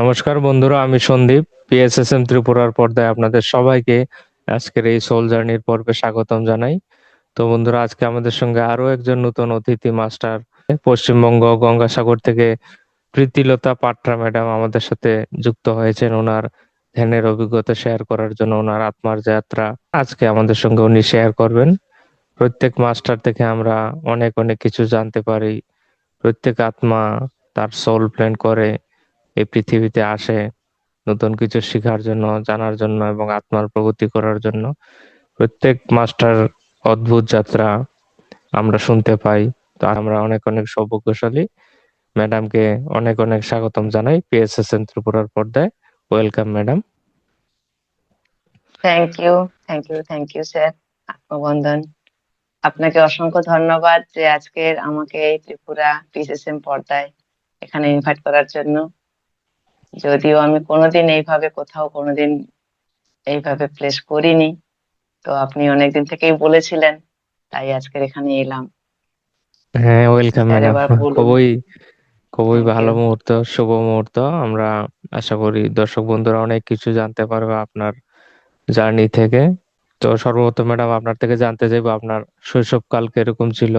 নমস্কার বন্ধুরা, আমি সন্দীপ। পিএসএসএম ত্রিপুরার পর্দায় আপনাদের সবাইকে আজকের এই সোল জার্নির পর্বে স্বাগতম জানাই। তো বন্ধুরা, আজকে আমাদের সঙ্গে আরো একজন নতুন অতিথি মাস্টার পশ্চিমবঙ্গ গঙ্গাসাগর থেকে প্রীতিলতা পাট্রা ম্যাডাম আমাদের সাথে যুক্ত হয়েছেন ওনার ধ্যানের অভিজ্ঞতা শেয়ার করার জন্য। ওনার আত্মার যাত্রা আজকে আমাদের সঙ্গে উনি শেয়ার করবেন। প্রত্যেক মাস্টার থেকে আমরা অনেক অনেক কিছু জানতে পারি। প্রত্যেক আত্মা তার সোল প্ল্যান করে এই পৃথিবীতে আসে নতুন কিছু শেখার জন্য, জানার জন্য এবং আত্মার প্রগতি করার জন্য। প্রত্যেক মাস্টার অদ্ভুত যাত্রা আমরা শুনতে পাই। তো আমরা অনেক অনেক সৌভাগ্যশালী। ম্যাডামকে অনেক অনেক স্বাগতম জানাই পিএসএসএন ত্রিপুরার পর্দায়। Welcome madam. Thank you, thank you sir. আত্মবন্ধন। আপনাকে অসংখ্য ধন্যবাদ যে আজকের আমাকে এই ত্রিপুরা পিএসএসএম পর্দায় এখানে ইনভাইট করার জন্য। যদিও আমি কোনোদিন এইভাবে প্লেস করিনি, তো আপনি অনেকদিন থেকেই বলেছিলেন, তাই আজকের এখানে এলাম। হ্যাঁ, ওয়েলকাম স্যার ম্যাডাম। এবার বলুন। খুবই খুবই থ্যাংক ভালো ইউ। মুহূর্ত, শুভ মুহূর্ত। আমরা আশা করি দর্শক বন্ধুরা অনেক কিছু জানতে পারবে আপনার জার্নি থেকে। তো সর্বপ্রথম ম্যাডাম আপনার থেকে জানতে চাইবো আপনার শৈশবকাল কিরকম ছিল।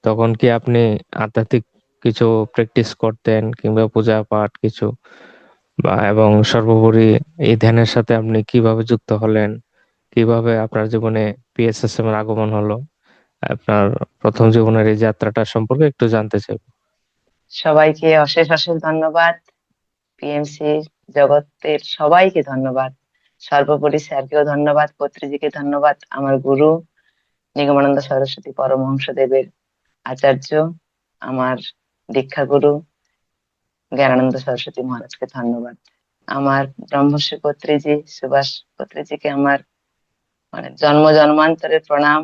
তখন কি আপনি আধ্যাত্মিক কিছু প্র্যাকটিস করতেন কিংবা পূজা পাঠ কিছু, বা এবং সর্বোপরি এই ধ্যানের সাথে আপনি কিভাবে যুক্ত হলেন, কিভাবে আপনার জীবনে পিএসএসএম এর আগমন হলো, আপনার প্রথম জীবনের এই যাত্রাটা সম্পর্কে একটু জানতে চাই। সবাইকে অশেষ অশেষ ধন্যবাদ। পিএমসি জগতের সবাইকে ধন্যবাদ। সর্বোপরি স্যারকেও ধন্যবাদ, পত্রিজিকে ধন্যবাদ, আমার গুরু নিগমানন্দ সরস্বতী পরমহংসদেবের আচার্য, আমার দীক্ষাগুরু জ্ঞানানন্দ সরস্বতী মহারাজকে ধন্যবাদ। আমার ব্রহ্মশ্রী পত্রিজি সুভাষ পত্রিজিকে আমার জন্ম জন্মান্তরের প্রণাম।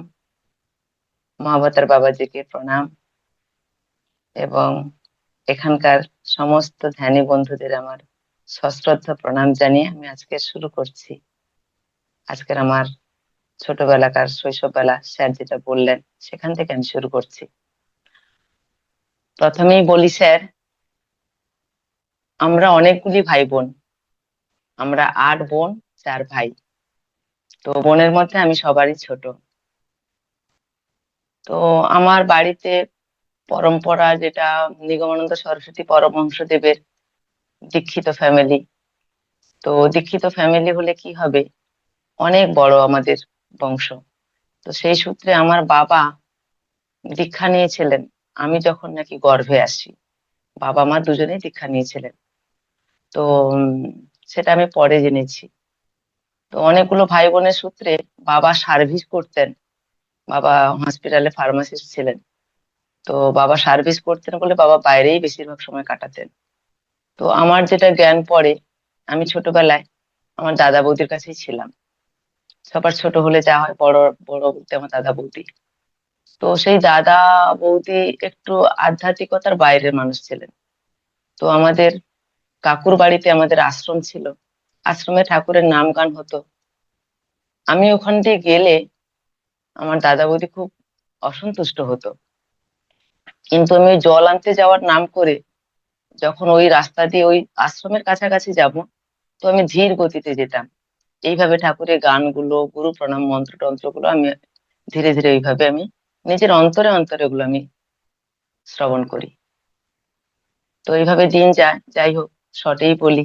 মহাবতার বাবাজিকে প্রণাম এবং এখানকার সমস্ত ধ্যানী বন্ধুদের আমার সশ্রদ্ধ প্রণাম জানিয়ে আমি আজকে শুরু করছি। আজকের আমার ছোটবেলাকার শৈশববেলা স্যার যেটা বললেন সেখান থেকে আমি শুরু করছি। প্রথমেই বলি স্যার, আমরা অনেকগুলি ভাই বোন। আমরা 8 বোন, 4 ভাই। তো বোনের মধ্যে আমি সবারই ছোট। তো আমার বাড়িতে পরম্পরা যেটা নিগমানন্দ সরস্বতী পরমহংসদেবের দীক্ষিত ফ্যামিলি। তো দীক্ষিত ফ্যামিলি হলে কি হবে, অনেক বড় আমাদের বংশ। তো সেই সূত্রে আমার বাবা দীক্ষা নিয়েছিলেন আমি যখন নাকি গর্ভে আসি। বাবা মা দুজনেই দীক্ষা নিয়েছিলেন। তো সেটা আমি পরে জেনেছি। তো অনেকগুলো ভাই বোনের সূত্রে বাবা সার্ভিস করতেন। বাবা হসপিটালে ফার্মাসিস্ট ছিলেন। তো বাবা সার্ভিস করতেন বলে বাবা বাইরেই বেশিরভাগ সময় কাটাতেন। তো আমার যেটা জ্ঞান পড়ে, আমি ছোটবেলায় আমার দাদা বৌদির কাছেই ছিলাম। সবার ছোট হলে যা হয়, বড় বড় বলতে আমার দাদা বৌদি। তো সেই দাদা বৌদি একটু আধ্যাত্মিকতার বাইরের মানুষ ছিলেন। তো আমাদের কাকুর বাড়িতে আমাদের আশ্রম ছিল। আশ্রমে ঠাকুরের নাম গান হতো। আমি ওখান দিয়ে গেলে আমার দাদা বৌদি খুব অসন্তুষ্ট হতো। কিন্তু আমি ওই জল আনতে যাওয়ার নাম করে যখন ওই রাস্তা দিয়ে ওই আশ্রমের কাছাকাছি যাব, তো আমি ধীর গতিতে যেতাম। এইভাবে ঠাকুরের গানগুলো, গুরু প্রণাম মন্ত্র টন্ত্রগুলো আমি ধীরে ধীরে এইভাবে আমি নিজের অন্তরে অন্তরে ওগুলো আমি শ্রবণ করি। তো এইভাবে দিন যায়। যাই হোক, শর্টেই বলি,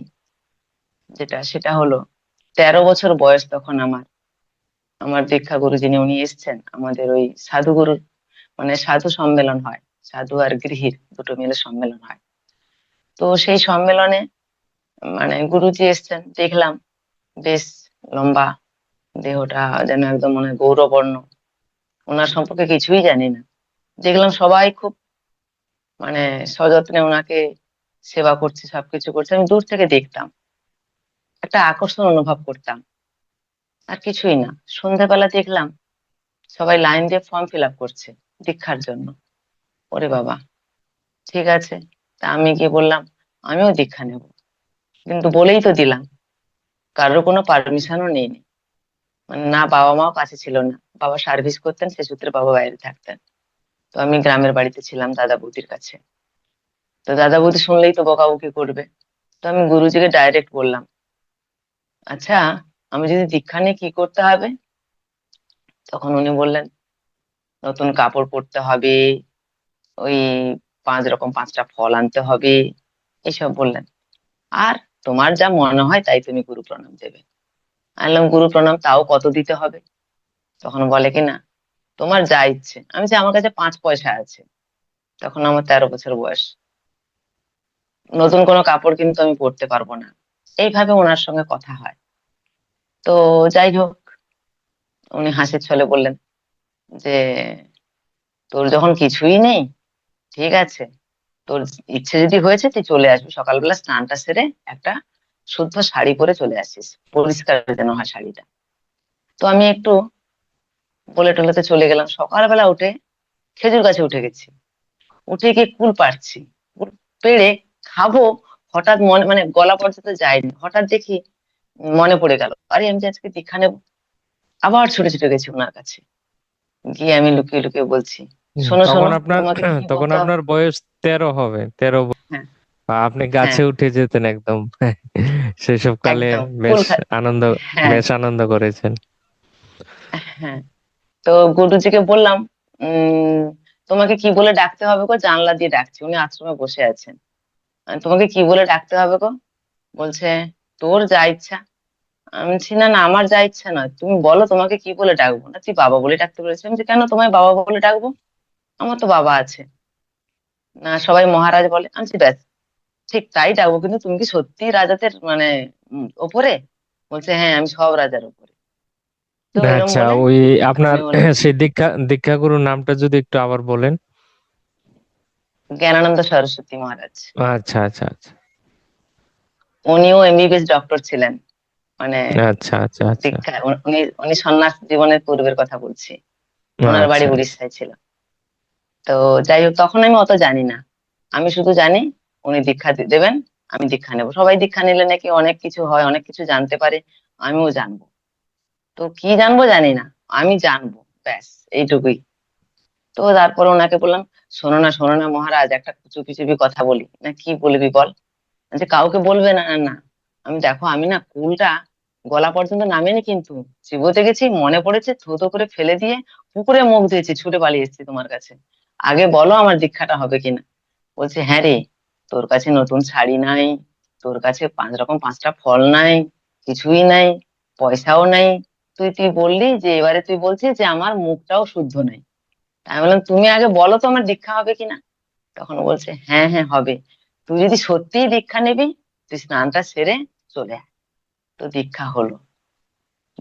যেটা সেটা হলো 13 বছর বয়স তখন আমার। আমার দীক্ষা গুরু যিনি উনি এসছেন আমাদের ওই সাধুগুরু, সাধু সম্মেলন হয়। সাধু আর গৃহীর দুটো মিলে সম্মেলন হয়। তো সেই সম্মেলনে গুরুজি এসছেন, দেখলাম বেশ লম্বা, দেহটা যেন একদম গৌরবর্ণ। ওনার সম্পর্কে কিছুই জানি না। দেখলাম সবাই খুব মানে সযত্নে ওনাকে সেবা করছে, সবকিছু করছে। আমি দূর থেকে দেখতাম, একটা আকর্ষণ অনুভব করতাম, আর কিছুই না। সন্ধ্যাবেলা দেখলাম সবাই লাইন দিয়ে ফর্ম ফিল আপ করছে দীক্ষার জন্য। ওরে বাবা, ঠিক আছে। তা আমি গিয়ে বললাম আমিও দীক্ষা নেব। কিন্তু বলেই তো দিলাম, কারোর কোনো পারমিশনও নেইনি। না বাবা মাও কাছে ছিল না। বাবা সার্ভিস করতেন, সে সূত্রে বাবা বাইরে থাকতেন। তো আমি গ্রামের বাড়িতে ছিলাম দাদা বৌদির কাছে। তো দাদা বৌদি শুনলেই তো বকাবকি করবে। তো আমি গুরুজিকে ডাইরেক্ট বললাম, আচ্ছা আমি যদি দীক্ষা নিয়ে কি করতে হবে? তখন উনি বললেন, নতুন কাপড় পরতে হবে, ওই 5 রকম 5টা ফল আনতে হবে, এসব বললেন। আর তোমার যা মনে হয় তাই তুমি গুরু প্রণাম দেবে। আমি বললাম, গুরু প্রণাম তাও কত দিতে হবে? তখন বলে কি না, তোমার যা ইচ্ছে। আমি যে আমার কাছে 5 পয়সা আছে, তখন আমার 13 বছর বয়স, নতুন কোনো কাপড় কিন্তু আমি পরতে পারবো না। এইভাবে ওনার সঙ্গে কথা হয়। তো যাই হোক, উনি হাসির ছলে বললেন যে, তোর যখন কিছুই নেই, ঠিক আছে, তোর ইচ্ছে যদি হয়েছে তুই চলে আসবি সকালবেলা স্নানটা সেরে, একটা শুদ্ধ শাড়ি পরে চলে আসিস, পরিষ্কার যেন হয় শাড়িটা। তো আমি একটু বলে টলেতে চলে গেলাম। সকালবেলা উঠে খেজুর গাছে উঠে গেছি, উঠে গিয়ে কুল পাড়ছি। কুল পেড়ে খাবো, হঠাৎ মনে মানে গলা পর্যন্ত যায়নি, হঠাৎ দেখি মনে পড়ে গেল, আরে আমি যে আজকে দীক্ষা নেবো। আবার ছুটে ছুটে গেছি ওনার কাছে, গিয়ে আমি লুকিয়ে লুকিয়ে বলছি, শোনো তখন শোনো, আপনার তোমাকে কি তখন বলতে হবে? আপনার বয়স 13 হবে, 13। হ্যাঁ, আপনি হ্যাঁ, গাছে উঠে যেতেন একদম। সেসব কালে একদম কুল বেশ খা আনন্দ, হ্যাঁ, বেশ আনন্দ করেছেন। হ্যাঁ। তো গুরুজিকে বললাম, উম তোমাকে কি বলে ডাকতে হবে গো? জানলা দিয়ে ডাকছি, উনি আশ্রমে বসে আছেন। তোমাকে কি বলে ডাকতে হবে গো? বলছে, তোর যা ইচ্ছা। আমি বলছি, না না, আমার যা ইচ্ছা নয়, তুমি বলো তোমাকে কি বলে ডাকবো। না, তুই বাবা বলে ডাকতে বলেছি। আমি বলছি, কেন তোমায় বাবা বলে ডাকবো? আমার তো বাবা আছে। না, সবাই মহারাজ বলে। আমি বলছি, ব্যাস, ঠিক তাই ডাকবো, কিন্তু তুমি কি সত্যি রাজাদের মানে ওপরে? বলছে, হ্যাঁ, আমি সব রাজার উপরে। তো এরম আচ্ছা, বলে ওই আপনার আমি বললাম, সেই দীক্ষাগুরুর নামটা যদি একটু আবার বলেন। জ্ঞানানন্দ সরস্বতী মহারাজ। আচ্ছা, আচ্ছা, আচ্ছা, উনিও এমবিবিএস ডক্টর ছিলেন। মানে আচ্ছা, আচ্ছা, আচ্ছা, দীক্ষা উনি উনি সন্ন্যাস জীবনের পূর্বের কথা বলছি। ওনার বাড়ি আচ্ছা, আচ্ছা। উড়িষ্যায় ছিল। তো যাই হোক, তখন আমি অত জানি না। আমি শুধু জানি উনি দীক্ষা দেবেন, আমি দীক্ষা নেবো। সবাই দীক্ষা নিলে নাকি অনেক কিছু হয়, অনেক কিছু জানতে পারে। আমিও জানবো। তো কি জানবো জানি না, আমি জানবো, ব্যাস, এইটুকুই। তো তারপর ওনাকে বললাম, শোনো না শোনো না মহারাজ, একটা চুপি চুপি কথা বলি। না, কি বলবি বল। যে কাউকে বলবে না। না, আমি দেখো, আমি না কুলটা গলা পর্যন্ত নামিনি, কিন্তু চিবোতে গেছি, মনে পড়েছে, থুতো করে ফেলে দিয়ে পুকুরে মুখ ধুয়েছি, ছুটে পালিয়ে এসেছি তোমার কাছে। আগে বলো আমার দীক্ষাটা হবে কিনা। বলছে, হ্যাঁ রে, তোর কাছে নতুন শাড়ি নাই, তোর কাছে 5 রকম 5টা ফল নাই, কিছুই নাই, পয়সাও নাই। তুই বললি যে এবারে তুই বলছিস যে আমার মুখটাও শুদ্ধ নাই। আমি বললাম, তুমি আগে বলো তো আমার দীক্ষা হবে কিনা। তখন ও বলছে, হ্যাঁ হ্যাঁ হবে, তুই যদি সত্যিই দীক্ষা নিবি, তুই স্নানটা সেরে চলে আয়। তো দীক্ষা হলো।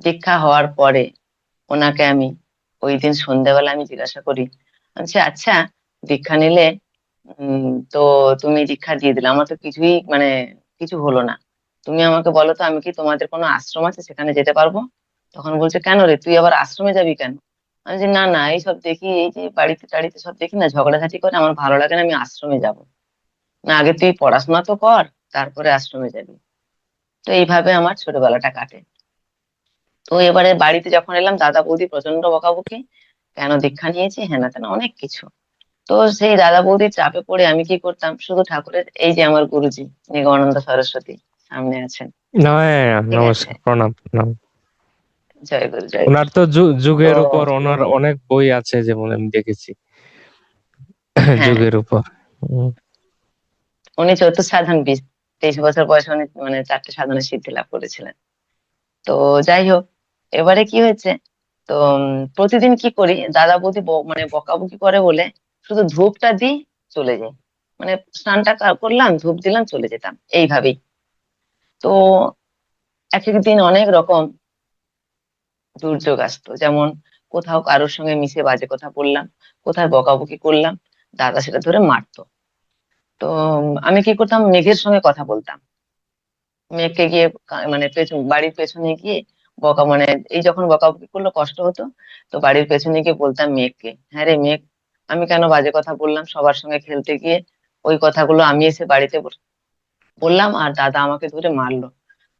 দীক্ষা হওয়ার পরে ওনাকে আমি ওই দিন সন্ধ্যাবেলা আমি জিজ্ঞাসা করি, আচ্ছা আচ্ছা, দীক্ষা নিলে তো তুমি দীক্ষা দিয়ে দিলে, আমার তো কিছুই মানে কিছু হলো না। তুমি আমাকে বলো তো, আমি কি তোমাদের কোনো আশ্রম আছে সেখানে যেতে পারবো? তখন বলছে, কেন রে, তুই আবার আশ্রমে যাবি কেন? আমি যে, না না, এইসব দেখি, এই যে বাড়িতে টাড়িতে সব দেখি না, ঝগড়াঝাটি করে, আমার ভালো লাগে না, আমি আশ্রমে যাব। না, আগে তুই পড়াশোনা তো কর, তারপরে আশ্রমে যাবি। তো এইভাবে আমার ছোটবেলাটা কাটে। তো এবারে বাড়িতে যখন এলাম, দাদা বৌদি প্রচন্ড বকাবকি, কেন দীক্ষা নিয়েছি, হেনা তেনা অনেক কিছু। তো সেই দাদা বৌদির চাপে পড়ে আমি কি করতাম, শুধু ঠাকুরের, এই যে আমার গুরুজি নিগমানন্দ সরস্বতী সামনে আছেন, ঠিক আছে, নমস্কার, প্রণাম, প্রণাম। জয় গুরু জয় ওনার গুরু। তো তো যুগের উপর ওনার অনেক বই আছে, যেমন আমি দেখেছি। হ্যাঁ, যুগের উপর। উম, উনি চতুর্থ সাধন 23 বছর বয়সে উনি মানে 4টে সাধনের সিদ্ধি লাভ করেছিলেন। তো যাই হোক, এবারে কি হয়েছে, তো প্রতিদিন কি করি, দাদা বৌদি মানে বকাবকি করে বলে শুধু ধূপটা দিই, চলে যাই। মানে স্নানটা করলাম, ধূপ দিলাম, চলে যেতাম এইভাবেই। তো এক এক দিন অনেক রকম দুর্যোগ আসতো, যেমন কোথাও কারোর সঙ্গে মিশে বাজে কথা বললাম, কোথায় বকাবকি করলাম, দাদা সেটা ধরে মারতো। তো আমি কি করতাম, মেঘের সঙ্গে কথা বলতাম। মেয়েকে গিয়ে মানে পেছন, বাড়ির পেছনে গিয়ে মানে এই যখন বকাবকি করলো কষ্ট হতো, তো বাড়ির পেছনে গিয়ে বলতাম মেঘকে, হ্যাঁ রে মেঘ, আমি কেন বাজে কথা বললাম সবার সঙ্গে খেলতে গিয়ে, ওই কথাগুলো আমি এসে বাড়িতে বললাম, আর দাদা আমাকে ধরে মারলো।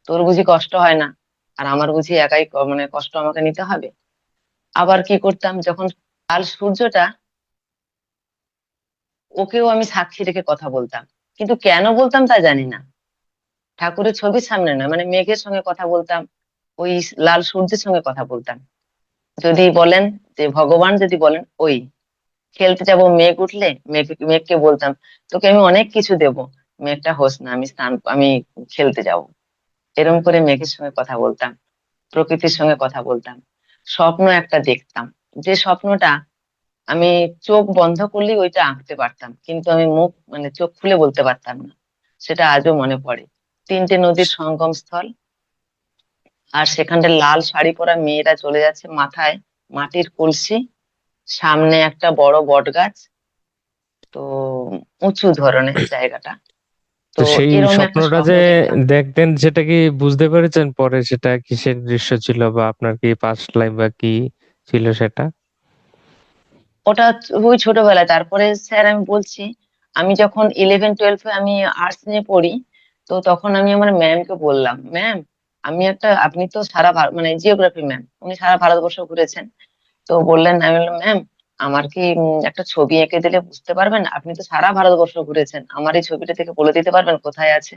তোর বুঝি কষ্ট হয় না, আর আমার বুঝি একাই মানে কষ্ট আমাকে নিতে হবে? আবার কি করতাম, যখন কাল সূর্যটা, ওকেও আমি সাক্ষী রেখে কথা বলতাম, কিন্তু কেন বলতাম তা জানি না। ঠাকুরের ছবির সামনে না, মানে মেঘের সঙ্গে কথা বলতাম, ওই লাল সূর্যের সঙ্গে কথা বলতাম। যদি বলেন যে ভগবান যদি বলেন ওই খেলতে যাব, মেঘ উঠলে মেঘকে বলতাম তোকে আমি অনেক কিছু দেব, মেঘটা হোস না, আমি খেলতে যাব। এরকম করে মেঘের সঙ্গে কথা বলতাম, প্রকৃতির সঙ্গে কথা বলতাম। স্বপ্ন একটা দেখতাম, যে স্বপ্নটা আমি চোখ বন্ধ করলেই ওইটা আঁকতে পারতাম, কিন্তু আমি মুখ মানে চোখ খুলে বলতে পারতাম না। সেটা আজও মনে পড়ে। তিনটে নদীর সঙ্গম স্থল, আর সেখানটা লাল শাড়ি পরা মেয়েরা চলে যাচ্ছে, মাথায় মাটির কলসি, সামনে একটা বড় বট গাছ। তো উঁচু ধরনের জায়গাটা। তো তো সেই এরকম একটা স্বপ্নটা যে স্বপ্ন দেখতাম। দেখতেন, সেটা কি বুঝতে পেরেছেন পরে সেটা কিসের দৃশ্য ছিল, বা আপনার কি পাস্ট লাইফ বা কি ছিল সেটা? ওটা ওই ছোটবেলায়। তারপরে স্যার আমি বলছি, আমি যখন 11-12 আমি আর্টস নিয়ে পড়ি, তো তখন আমি আমার ম্যামকে বললাম, ম্যাম আমি একটা, আপনি তো মানে জিওগ্রাফি ম্যাম, উনি সারা ভারতবর্ষ ঘুরেছেন। তো বললেন, আমি বললাম ম্যাম আমার কি একটা ছবি এঁকে দিলে বুঝতে পারবেন, আপনি তো সারা ভারতবর্ষ ঘুরেছেন, আমার এই ছবিটা থেকে বলে দিতে পারবেন কোথায় আছে?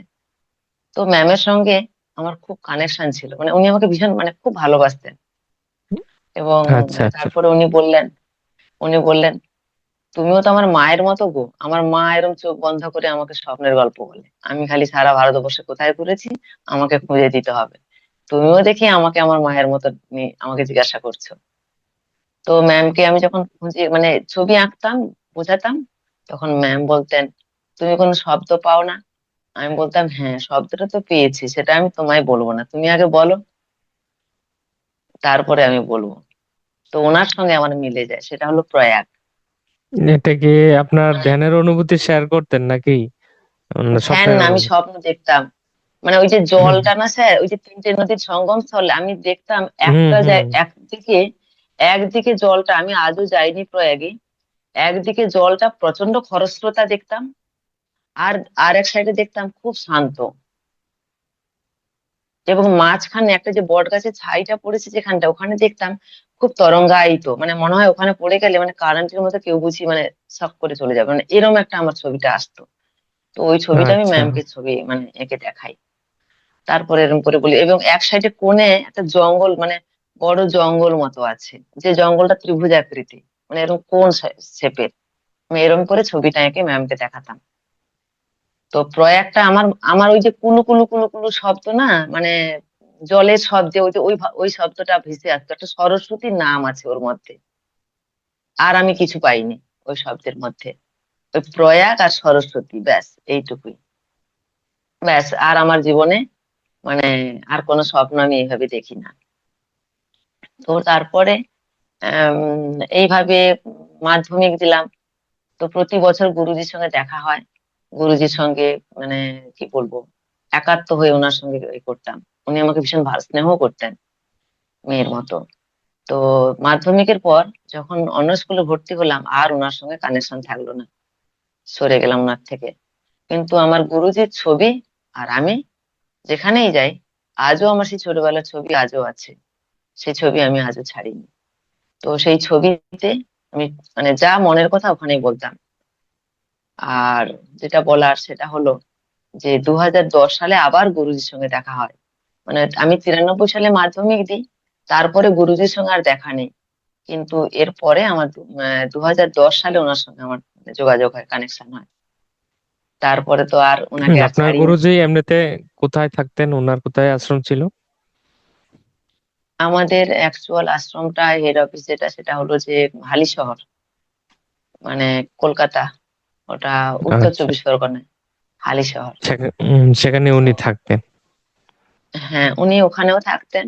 তো ম্যামের সঙ্গে আমার খুব কানেকশন ছিল, মানে উনি আমাকে ভীষণ মানে খুব ভালোবাসতেন। এবং আচ্ছা, আচ্ছা। তারপরে উনি বললেন তুমিও তো আমার মায়ের মতো গো। আমার মা এরকম চোখ বন্ধ করে আমাকে স্বপ্নের গল্প বলে, আমি খালি সারা ভারতবর্ষে কোথায় ঘুরেছি আমাকে খুঁজে দিতে হবে। তুমিও দেখি আমাকে আমার মায়ের মতো আমাকে জিজ্ঞাসা করছো। তো ম্যামকে আমি যখন খুঁজে মানে ছবি আঁকতাম, বোঝাতাম, তখন ম্যাম বলতেন তুমি কোনো শব্দ পাও না? আমি বলতাম হ্যাঁ শব্দটা তো পেয়েছি, সেটা আমি তোমায় বলবো না, তুমি আগে বলো, তারপরে আমি বলবো। তো ওনার সঙ্গে আমার মিলে যায়, সেটা হলো প্রয়াগ। এটা কি আপনার ধ্যানের অনুভূতি শেয়ার করতেন নাকি ধ্যান স্বপ্নের না, আমি অনুভূতি? স্বপ্ন দেখতাম। মানে ওই যে হুম, জলটা না স্যার, ওই যে তিনটে নদীর সঙ্গম স্থলে আমি দেখতাম হুম, একটা হুম। যায় একদিকে, একদিকে জলটা, আমি আজও যাইনি প্রয়াগে, একদিকে জলটা প্রচন্ড খরস্রোতা দেখতাম, আর আর এক সাইডে দেখতাম খুব শান্ত। এবং মাঝখানে একটা যে বট গাছের ছাইটা পড়েছে যেখানটা, ওখানে দেখতাম খুব তরঙ্গায়িত, মানে মনে হয় ওখানে পড়ে গেলে মানে কারেন্টের মতো কেউ বুঝি মানে শক করে চলে যাবে, মানে এরকম একটা আমার ছবিটা আসতো। তো ওই ছবিটা আমি আচ্ছা। ম্যামকে ছবি মানে এঁকে দেখাই। তারপরে এরকম করে বলি, এবং এক সাইডে কোণে একটা জঙ্গল, মানে বড় জঙ্গল মতো আছে, যে জঙ্গলটা ত্রিভুজাকৃতি, মানে এরকম কোন শেপের, আমি এরকম করে ছবিটা এঁকে ম্যামকে দেখাতাম। তো প্রয়াগটা আমার, আমার ওই যে কুলু কুলু কুলু কুলু শব্দ না, মানে জলের শব্দে ওই যে ওই শব্দটা ভেসে আসতো, একটা সরস্বতীর নাম আছে ওর মধ্যে। আর আমি কিছু পাইনি ওই শব্দের মধ্যে, ওই প্রয়াগ আর সরস্বতী, ব্যাস এইটুকুই। ব্যাস, আর আমার জীবনে মানে আর কোনো স্বপ্ন আমি এইভাবে দেখি না। তো তারপরে এইভাবে মাধ্যমিক দিলাম। তো প্রতি বছর গুরুজির সঙ্গে দেখা হয়, গুরুজির সঙ্গে মানে কি বলবো, একাত্ম হয়ে ওনার সঙ্গে করতাম। উনি আমাকে ভীষণ স্নেহ করতেন, মেয়ের মতো। তো মাধ্যমিকের পর যখন অন্য স্কুলে ভর্তি হলাম, আর ওনার সঙ্গে কানেকশন থাকলো না, সরে গেলাম ওনার থেকে। কিন্তু আমার গুরুজির ছবি আর আমি যেখানেই যাই, আজও আমার সেই ছোটবেলার ছবি আজও আছে, সেই ছবি আমি আজও ছাড়িনি। তো সেই ছবিতে আমি মানে যা মনের কথা ওখানেই বলতাম। আর যেটা বলার সেটা হলো যে 2010 সালে আবার গুরুজির সঙ্গে দেখা হয়। মানে আমি 93 সালে মাধ্যমিক দিই, তারপরে গুরুজির সঙ্গে আর দেখা নেই। কিন্তু এরপরে আমার 2010 সালে ওনার সঙ্গে আমার যোগাযোগ হয়, কানেকশন হয়। তারপরে তো আর ওনাকে আর আপনার ছাড়িনি। গুরুজি এমনিতে কোথায় থাকতেন, ওনার কোথায় আশ্রম ছিল? আমাদের অ্যাকচুয়াল আশ্রমটা, হেড অফিস যেটা, সেটা হলো যে হালিশহর, মানে কলকাতা, ওটা উত্তর আচ্ছা। 24 পরগনায়, হালিশহর। সেখানে তো উনি থাকতেন। হ্যাঁ, উনি ওখানেও থাকতেন,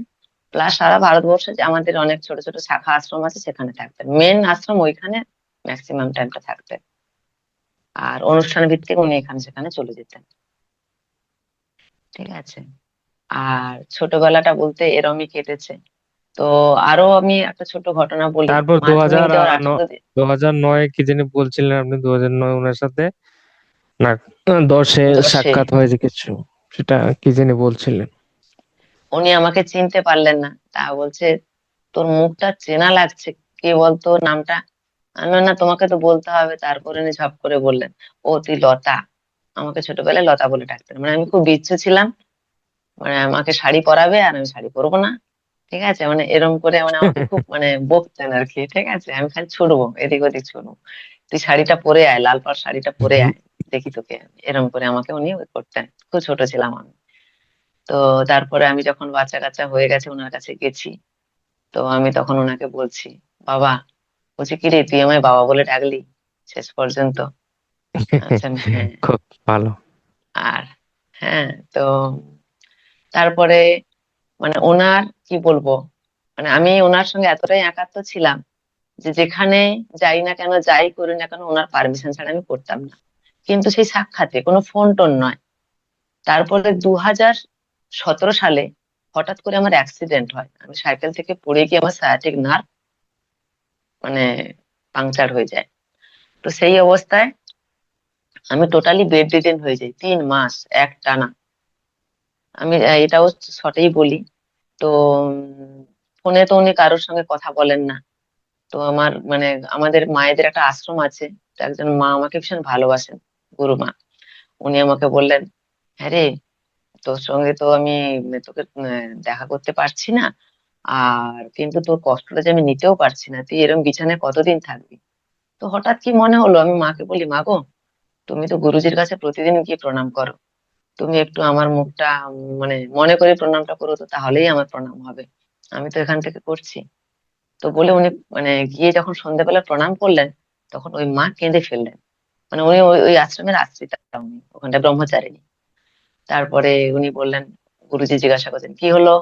প্লাস সারা ভারতবর্ষে যে আমাদের অনেক ছোট ছোট শাখা আশ্রম আছে সেখানে থাকতেন, মেন আশ্রম ওইখানে ম্যাক্সিমাম টাইমটা থাকতেন। আর অনুষ্ঠান ভিত্তিক উনি এখানে সেখানে চলে যেতেন। ঠিক আছে। আর ছোটবেলাটা বলতে এরমই কেটেছে। তো আরো আমি একটা ছোট ঘটনা বলি। তারপর মাধ্যমিক দেওয়ার 2009 কি জানি বলছিলেন আপনি, 2009 ওনার সাথে না 10-এ 10-এ সাক্ষাৎ হয়েছে কিছু, সেটা কি জানি বলছিলেন? উনি আমাকে চিনতে পারলেন না, তা বলছে তোর মুখটা চেনা লাগছে, কে বলতো নামটা? আমি বললাম, না তোমাকে তো বলতে হবে। তারপরে উনি ঝপ করে বললেন, ও তুই লতা। আমাকে ছোটবেলায় লতা বলে ডাকতেন। মানে আমি খুব বিচ্ছু ছিলাম, মানে আমাকে শাড়ি পরাবে আর আমি শাড়ি পরবো না, ঠিক আছে, মানে এরকম করে মানে আমাকে খুব মানে বকতেন আর কি, ঠিক আছে, আমি খালি ছুড়বো, এদিক ওদিক ছুড়বো, তুই শাড়িটা পরে আয়, লাল পাড় শাড়িটা পরে হুম। আয়, দেখি তোকে, এরকম করে আমাকে উনি ওই করতেন। খুব ছোট ছিলাম আমি। তো তারপরে আমি যখন বাচ্চা কাচ্চা হয়ে গেছে ওনার কাছে গেছি, তো আমি তখন ওনাকে বলছি, বাবা, বলছি কি রে তুই আমায় বাবা বলে ডাকলি শেষ পর্যন্ত? আচ্ছা, হ্যাঁ। খুব ভালো। আর হ্যাঁ, তো তারপরে মানে ওনার কি বলবো, মানে আমি ওনার সঙ্গে এতটাই একাত্ম ছিলাম যে যেখানে যাই না কেন, যাই করি না কেন, ওনার পারমিশন ছাড়া আমি করতাম না। কিন্তু সেই সাক্ষাতে কোনো ফোন টোন নয়। তারপরে 2017 সালে হঠাৎ করে আমার অ্যাক্সিডেন্ট হয়, আমি সাইকেল থেকে পড়ে গিয়ে আমার সায়াটিক নার্ভ মানে পাংচার হয়ে যায়। তো সেই অবস্থায় আমি টোটালি বেড রিডেন হয়ে যাই 3 মাস এক টানা। আমি এটাও শর্টেই বলি। তো ফোনে তো উনি কারোর সঙ্গে কথা বলেন না। তো আমার মানে আমাদের মায়েদের একটা আশ্রম আছে, তো একজন মা আমাকে ভীষণ ভালোবাসেন, গুরুমা। উনি আমাকে বললেন, হ্যাঁ রে, তোর সঙ্গে তো আমি তোকে দেখা করতে পারছি না, আর কিন্তু তোর কষ্টটা যে আমি নিতেও পারছি না, তুই এরকম বিছানায় কতদিন থাকবি? তো হঠাৎ কি মনে হলো, আমি মাকে বলি, মা গো, তুমি তো গুরুজির কাছে প্রতিদিন গিয়ে প্রণাম করো, তুমি একটু আমার মুখটা মানে মনে করে প্রণামটা করো, তো তাহলেই আমার প্রণাম হবে, আমি তো এখান থেকে করছি। তো বলে উনি মানে গিয়ে যখন সন্ধ্যাবেলা প্রণাম করলেন, তখন ওই মা কেঁদে ফেললেন। মানে উনি ওই ওই আশ্রমের আশ্রিতা, উনি ওখানটা ব্রহ্মচারিণী। তারপরে উনি বললেন, গুরুজি জিজ্ঞাসা করছেন, কি হলো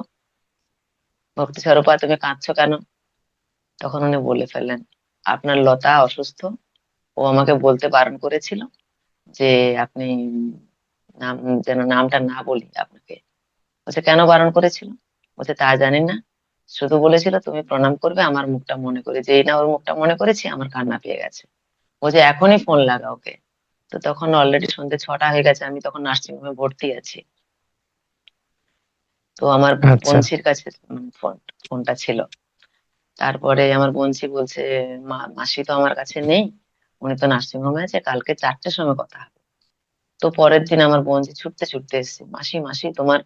ভক্তি স্বরূপা, তুমি কাঁদছো কেন? তখন উনি বলে ফেললেন, আপনার লতা অসুস্থ, ও আমাকে বলতে বারণ করেছিল যে আপনি নাম যেন নামটা না বলি আপনাকে। বলছে কেন বারণ করেছিল? বলছে তা জানি না, শুধু বলেছিল তুমি প্রণাম করবে আমার মুখটা মনে করে, যেই না ওর মুখটা মনে করেছি আমার কান্না পেয়ে গেছে। বলছে এখনই ফোন লাগা ওকে। তো তখন অলরেডি সন্ধ্যে 6টা হয়ে গেছে, আমি তখন নার্সিং হোমে ভর্তি আছি। তো আমার আচ্ছা। বোনঝির কাছে ফোনটা ছিল। তারপরে আমার বোনঝি বলছে, মাসি তো আমার কাছে নেই, উনি তো নার্সিং হোমে আছে, কালকে 4টের সময় কথা হবে। তো পরের দিন আমার বোনঝি ছুটতে ছুটতে এসেছে, মাসি মাসি তোমার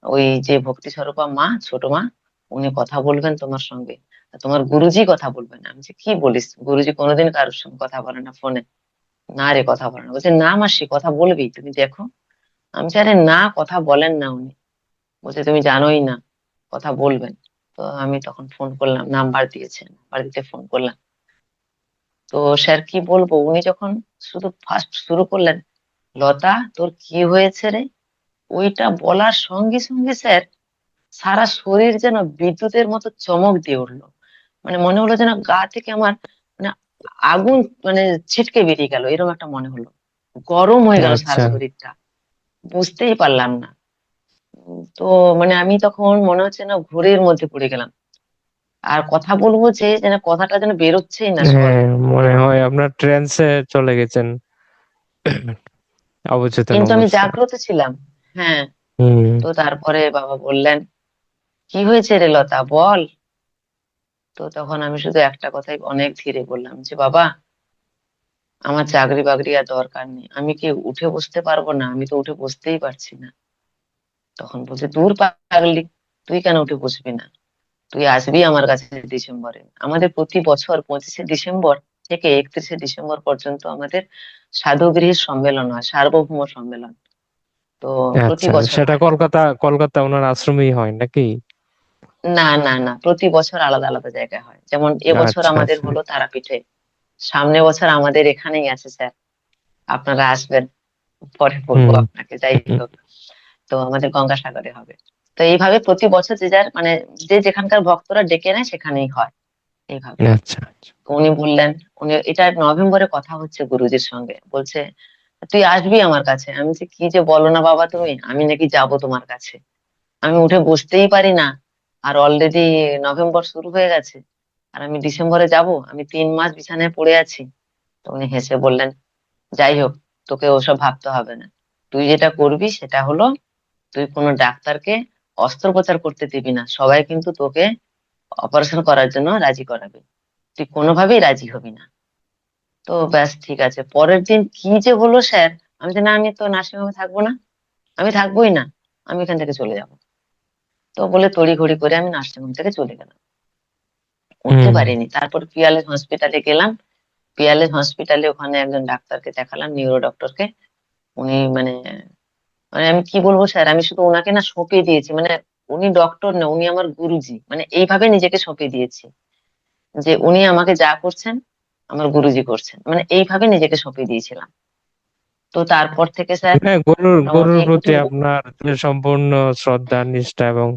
ওই যে ভক্তি স্বরূপা মা, ছোট মা, উনি কথা বলবেন তোমার সঙ্গে, আর তোমার গুরুজি কথা বলবেন। আমি বলছি, কি বলিস, গুরুজি কোনোদিন কারোর সঙ্গে কথা বলে না ফোনে। না রে, কথা বলে না। বলছে না মাসি, কথা বলবি, তুমি দেখো। আমি বলছি, আরে না, কথা বলেন না উনি। বলছে তুমি জানোই না, কথা বলবেন। তো আমি তখন ফোন করলাম, নাম্বার দিয়েছেন, নাম্বার দিতে ফোন করলাম। তো স্যার কি বলবো, উনি যখন শুধু ফার্স্ট শুরু করলেন, লতা তোর কি হয়েছে রে, ওইটা বলার সঙ্গে সঙ্গে স্যার সারা শরীর যেন বিদ্যুতের মতো চমক দিয়ে উঠলো। মানে মনে হলো যেন গা থেকে আমার মানে আগুন মানে ছিটকে বেরিয়ে গেল, এরকম একটা মনে হলো, গরম হয়ে গেল সারা আচ্ছা। শরীরটা, বুঝতেই পারলাম না। তো মানে আমি তখন মনে হচ্ছে না ঘোরের মধ্যে পড়ে গেলাম, আর কথা বলবো যে যেন কথাটা যেন বেরোচ্ছেই না স্বর, হ্যাঁ, মনে এরকম। হয় আপনার ট্রেন্সে চলে গেছেন অবচেতন কিন্তু আমি অবস্থায়। জাগ্রত ছিলাম। হ্যাঁ। হুম। তো তারপরে বাবা বললেন, কি হয়েছে রে লতা, বল। তো তখন আমি শুধু একটা কথাই অনেক ধীরে বললাম, যে বাবা, আমার চাকরি বাকরি আর দরকার নেই, আমি কি উঠে বসতে পারবো না, আমি তো উঠে বসতেই পারছি না। তখন বলছে, দূর পাগলি, তুই কেন উঠে বসবি না, তুই আসবি আমার কাছে ডিসেম্বরে। আমাদের প্রতি বছর 25শে ডিসেম্বর থেকে 31শে ডিসেম্বর পর্যন্ত আমাদের সাধুগৃহের সম্মেলন হয়, সার্বভৌম সম্মেলন। তো প্রতি আচ্ছা, বছর সেটা হয়। কলকাতা ওনার আশ্রমেই হয় নাকি? না না না, প্রতি বছর আলাদা আলাদা জায়গায় হয়। যেমন এবছর আচ্ছা আমাদের আচ্ছা। হলো তারাপীঠে, সামনে বছর আমাদের এখানেই আছে স্যার, আপনারা আসবেন, পরে বলবো হুম। আপনাকে, যাই হোক। তো আমাদের গঙ্গাসাগরে হবে। তো এইভাবে প্রতি বছর যে যার মানে যে যেখানকার ভক্তরা ডেকে নেয় সেখানেই হয় এইভাবে। আচ্ছা আচ্ছা। তো উনি বললেন, উনি এটা নভেম্বরে কথা হচ্ছে গুরুজির সঙ্গে, বলছে তুই আসবি আমার কাছে। আমি বলছি, কি যে বলো না বাবা তুমি, আমি নাকি যাব তোমার কাছে, আমি উঠে বসতেই পারি না, আর অলরেডি নভেম্বর শুরু হয়ে গেছে, আর আমি ডিসেম্বরে যাব, আমি 3 মাস বিছানায় পড়ে আছি। তো উনি হেসে বললেন, যাই হোক, তোকে ওসব ভাবতে হবে না, তুই যেটা করবি সেটা হলো, তুই কোনো ডাক্তারকে অস্ত্রোপচার করতে দিবি না, সবাই কিন্তু তোকে অপারেশন করার জন্য রাজি করাবে, তুই কোনোভাবেই রাজি হবি না। তো ব্যাস ঠিক আছে। পরের দিন কি যে হলো স্যার, আমি যে, না আমি তো নার্সিং হোমে থাকবো না, আমি থাকবোই না, আমি এখান থেকে চলে যাব। তো বলে তড়িঘড়ি করে আমি নার্সিং হোম থেকে চলে গেলাম, উঠতে হুম। পারিনি। তারপর পিয়ালের হসপিটালে গেলাম, পিয়ালের হসপিটালে ওখানে একজন ডাক্তারকে দেখালাম, নিউরো ডক্টরকে। উনি মানে মানে আমি কি বলবো স্যার, আমি শুধু ওনাকে না সঁপে দিয়েছি, মানে উনি ডক্টর না, উনি আমার গুরুজি, মানে এইভাবে নিজেকে সঁপে দিয়েছি যে উনি আমাকে যা করছেন আমার গুরুজি করছেন, মানে এইভাবে নিজেকে সঁপে দিয়েছিলাম। তো তারপর থেকে স্যার হ্যাঁ, গরুর মোটামুটি গরুর প্রতি প্রচুর আপনার যে সম্পূর্ণ শ্রদ্ধা, নিষ্ঠা এবং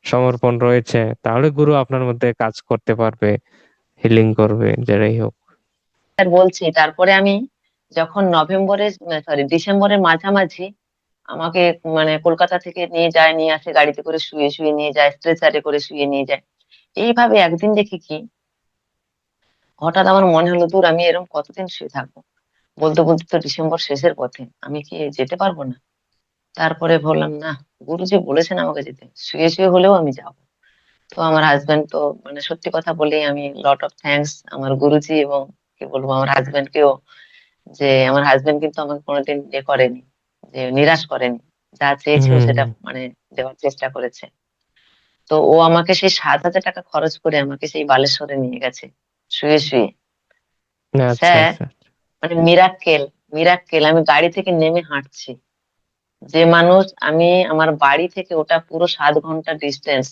সমর্পণ রয়েছে, তাহলে গুরু আপনার মধ্যে কাজ করতে পারবে, হিলিং করবে, যেটাই হোক। স্যার বলছি। তারপরে আমি যখন নভেম্বরের সরি ডিসেম্বরের মাঝামাঝি আমাকে মানে কলকাতা থেকে নিয়ে যায়, নিয়ে আসে গাড়িতে করে, শুয়ে শুয়ে নিয়ে যায়, স্ট্রেচারে করে শুয়ে নিয়ে যায়। এইভাবে একদিন দেখি কি, হঠাৎ আমার মনে হলো দূর আমি এরকম কতদিন শুয়ে থাকবো, বলতে বলতে তো ডিসেম্বর শেষের পথে, আমি কি যেতে পারবো না? তারপরে বললাম না, গুরুজি বলেছেন আমাকে যেতে, শুয়ে শুয়ে হলেও আমি যাব। তো আমার হাজবেন্ড তো মানে সত্যি কথা বলেই আমি লট অফ থ্যাঙ্কস আমার গুরুজি এবং কি বলবো আমার হাজবেন্ডকেও, যে আমার হাজবেন্ড কিন্তু আমাকে কোনোদিন করেনি, যে নিরাশ করেনি, যা চেয়েছে ও সেটা হুম। মানে দেওয়ার চেষ্টা করেছে। তো ও আমাকে সেই 7,000 টাকা খরচ করে আমাকে সেই বালেশ্বরে নিয়ে গেছে শুয়ে শুয়ে। আচ্ছা, স্যার আচ্ছা। মানে মিরাক্কেল, মিরাক্কেল, আমি গাড়ি থেকে নেমে হাঁটছি। যে মানুষ, আমি আমার বাড়ি থেকে ওটা পুরো 7 ঘন্টা ডিস্টেন্স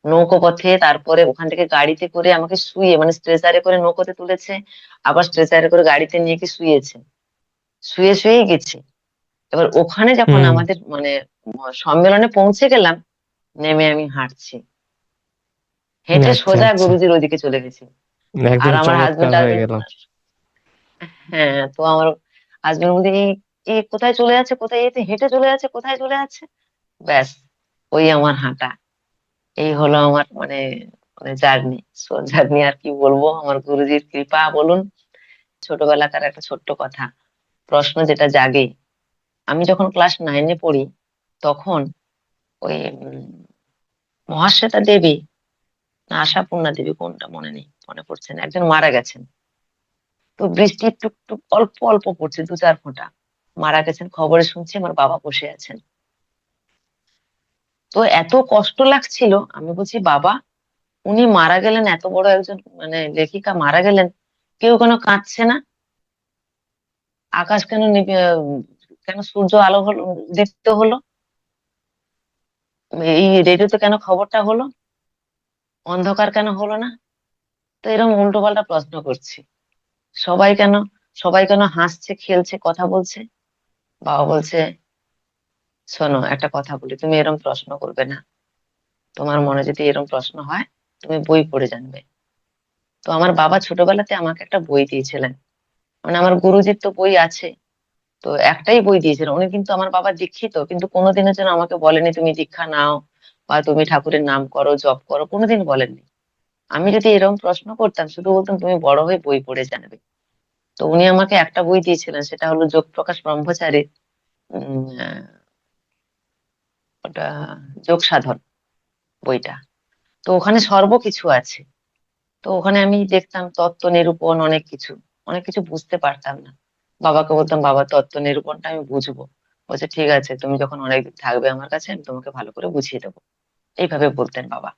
নৌকো পথে, তারপরে ওখান থেকে গাড়িতে করে আমাকে শুয়ে মানে স্ট্রেচারে করে নৌকোতে তুলেছে, আবার স্ট্রেচারে করে গাড়িতে নিয়ে গিয়ে শুয়েছে, শুয়ে শুয়েই গেছি। এবার ওখানে যখন হুম। আমাদের মানে সম্মেলনে পৌঁছে গেলাম, নেমে আমি হাঁটছি, হেঁটে আচ্ছা, সোজা আচ্ছা। গুরুজির ওদিকে চলে গেছি। আর একদম আমার চমৎকার হাজবেন্ড হয়ে আসবে, গেল। হ্যাঁ, তো আমার হাজবেন্ড বলছে, এই কোথায় চলে যাচ্ছে, কোথায় যেতে, হেঁটে চলে যাচ্ছে, কোথায় চলে যাচ্ছে। ব্যাস, ওই আমার হাঁটা, এই হলো আমার মানে মানে জার্নি। জার্নি আর কি বলবো, আমার গুরুজির কৃপা বলুন। ছোটবেলাকার একটা ছোট্ট কথা, প্রশ্ন যেটা জাগে, আমি যখন ক্লাস 9-এ পড়ি, তখন ওই মহাশ্বেতা দেবী না আশাপূর্ণা দেবী কোনটা মনে নেই, মনে পড়ছে না, একজন মারা গেছেন। তো বৃষ্টি টুকটুক অল্প অল্প পড়ছে, 2-4 ফোঁটা, মারা গেছেন খবরে শুনছি, আমার বাবা বসে আছেন। তো এত কষ্ট লাগছিল, আমি বলছি বাবা, উনি মারা গেলেন, এত বড় একজন মানে লেখিকা মারা গেলেন, কেউ কেন কাঁদছে না? আকাশ কেন নিভে কেন সূর্য আলো হলো, উদিত হলো, এই রেডিওতে কেন খবরটা হলো, অন্ধকার কেন হলো না? তো এরকম উল্টো পাল্টা প্রশ্ন করছি। সবাই কেন সবাই কেন হাসছে, খেলছে, কথা বলছে? বাবা বলছে, শোনো একটা কথা বলি, তুমি এরকম প্রশ্ন করবে না, তোমার মনে যদি এরকম প্রশ্ন হয় তুমি বই পড়ে জানবে। তো আমার বাবা ছোটবেলাতে আমাকে একটা বই দিয়েছিলেন, মানে আমার গুরুজির তো বই আছে, তো একটাই বই দিয়েছিলেন উনি, কিন্তু আমার বাবা দীক্ষিত, কিন্তু কোনোদিনের জন্য আমাকে বলেনি তুমি দীক্ষা নাও বা তুমি ঠাকুরের নাম করো, জপ করো, কোনোদিন বলেননি। আমি যদি এরকম প্রশ্ন করতাম, শুধু বলতাম তুমি বড় হয়ে বই পড়ে জানবে। তো উনি আমাকে একটা বই দিয়েছিলেন, সেটা হলো যোগ প্রকাশ ব্রহ্মচারীর ওটা যোগ সাধন বইটা। তো ওখানে সর্বকিছু আছে। তো ওখানে আমি দেখতাম তত্ত্ব নিরূপণ, অনেক কিছু, অনেক কিছু বুঝতে পারতাম না। বাবাকে বলতাম বাবা তত্ত্ব নিরূপণটা আমি বুঝবো। বলছে ঠিক আছে, তুমি যখন অনেকদিন থাকবে আমার কাছে আমি তোমাকে ভালো করে বুঝিয়ে দেবো, এইভাবে বলতেন বাবা।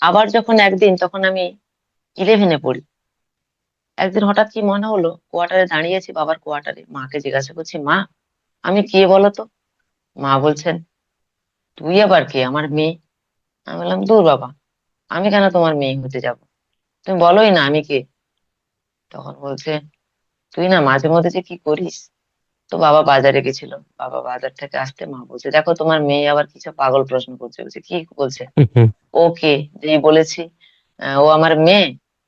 আবার যখন একদিন, তখন আমি 11-এ পড়ি, একদিন হঠাৎ কি মনে হলো, কোয়ার্টারে দাঁড়িয়েছি, বাবার কোয়ার্টারে, মাকে জিজ্ঞাসা করছি, মা আমি কে বলতো? মা বলছেন, তুই আবার কে, আমার মেয়ে। আমি বললাম, দূর বাবা, আমি কেন তোমার মেয়ে হতে যাব, তুমি বলোই না আমি কে। তখন বলছে, তুই না মাঝে মধ্যে যে কি করিস। তো বাবা বাজারে গেছিল, বাবা বাজার থেকে আসতে মা বলছে, দেখো তোমার মেয়ে আবার কিছু পাগল প্রশ্ন করছে। বলছে, কি বলছে? হুম, হুম। ও কে? যেই বলেছি ও আমার মেয়ে,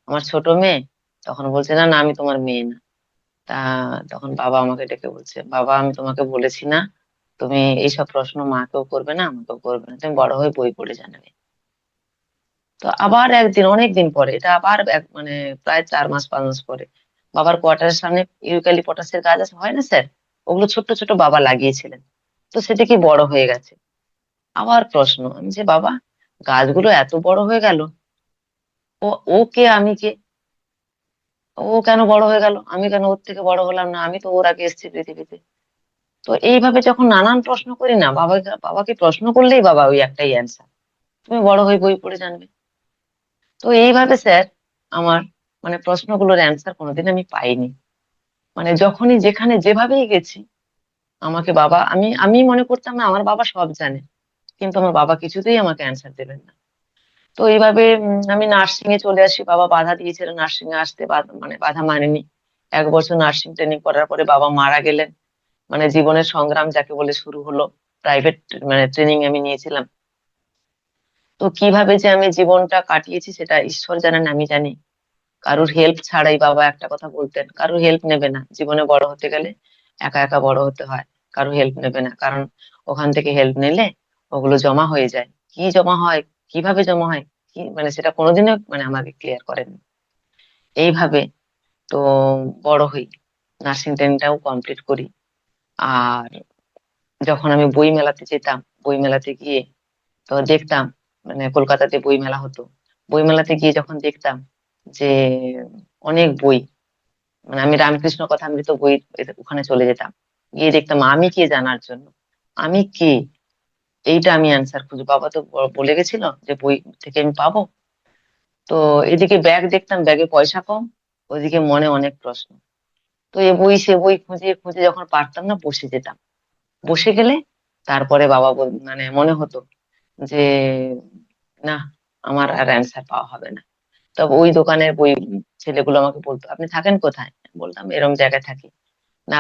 আমার ছোট মেয়ে, তখন বলছে, না না আমি তোমার মেয়ে না। তা তখন বাবা আমাকে ডেকে বলছে, বাবা আমি তোমাকে বলেছি না, তুমি এইসব প্রশ্ন মাকেও করবে না, আমাকেও করবে না, তুমি বড় হয়ে বই পড়ে জানবে। তো আবার একদিন, অনেকদিন পরে, এটা আবার মানে প্রায় 4 মাস 5 মাস পরে, বাবার কোয়ার্টারের সামনে ইউক্যালিপটাসের গাছ আছে, হয় না স্যার, ওগুলো ছোট্ট ছোট বাবা লাগিয়েছিলেন। তো সেটা কি বড় হয়ে গেছে। আবার প্রশ্ন, আমি যে বাবা গাছগুলো এত বড় হয়ে গেল, ও ও কে, আমি কে? ও কেন বড় হয়ে গেল, আমি কেন ওর থেকে বড় হলাম না, আমি তো ওর আগে এসেছি পৃথিবীতে। তো এইভাবে যখন নানান প্রশ্ন করি না, বাবাকে প্রশ্ন করলেই বাবা ওই একটাই অ্যান্সার, তুমি বড় হয়ে বই পড়ে জানবে। তো এইভাবে স্যার আমার মানে প্রশ্নগুলোর অ্যান্সার কোনোদিন আমি পাইনি। মানে যখনই যেখানে যেভাবেই গেছি, আমাকে বাবা, আমি আমি মনে করতাম না আমার বাবা সব জানে, কিন্তু আমার বাবা কিছুতেই আমাকে অ্যান্সার দেবেন না। তো এইভাবে আমি নার্সিং এ চলে আসি, বাবা বাধা দিয়েছিল নার্সিং এ আসতে, মানে বাধা মানেনি। 1 বছর নার্সিং ট্রেনিং করার পরে বাবা মারা গেলেন। মানে জীবনের সংগ্রাম যাকে বলে শুরু হলো। প্রাইভেট মানে ট্রেনিং আমি নিয়েছিলাম। তো কিভাবে যে আমি জীবনটা কাটিয়েছি সেটা ঈশ্বর জানেন, আমি জানি। কারোর হেল্প ছাড়াই, বাবা একটা কথা বলতেন, কারোর হেল্প নেবে না জীবনে, বড় হতে গেলে একা একা বড় হতে হয়। কারো হেল্প নেবে না, কারণ ওখান থেকে হেল্প নিলে ওগুলো জমা হয়ে যায়। কি জমা হয়, কিভাবে জমা হয়, কি মানে সেটা কোনোদিনও মানে আমাকে ক্লিয়ার করেন। এইভাবে তো বড় হই, নার্সিং ট্রেনিংটাও কমপ্লিট করি। আর যখন আমি বই মেলাতে যেতাম, বই মেলাতে গিয়ে তো দেখতাম, মানে কলকাতাতে বই মেলা হতো, বই মেলাতে গিয়ে যখন দেখতাম যে অনেক বই, মানে আমি রামকৃষ্ণ কথামৃত বই ওখানে চলে যেতাম, গিয়ে দেখতাম আমি কে জানার জন্য, আমি কে, এইটা আমি অ্যান্সার খুঁজি। বাবা তো বলে গেছিল যে বই থেকে আমি পাবো। তো এদিকে ব্যাগ দেখতাম, ব্যাগে পয়সা কম, ওইদিকে মনে অনেক প্রশ্ন। তো এ বই সে বই খুঁজে খুঁজে যখন পারতাম না, বসে যেতাম। বসে গেলে তারপরে বাবা মানে মনে হতো যে না, আমার আর অ্যান্সার পাওয়া হবে না। তবে ওই দোকানের বই ছেলেগুলো আমাকে বলতো, আপনি থাকেন কোথায়? বলতাম এরকম জায়গায় থাকি। না,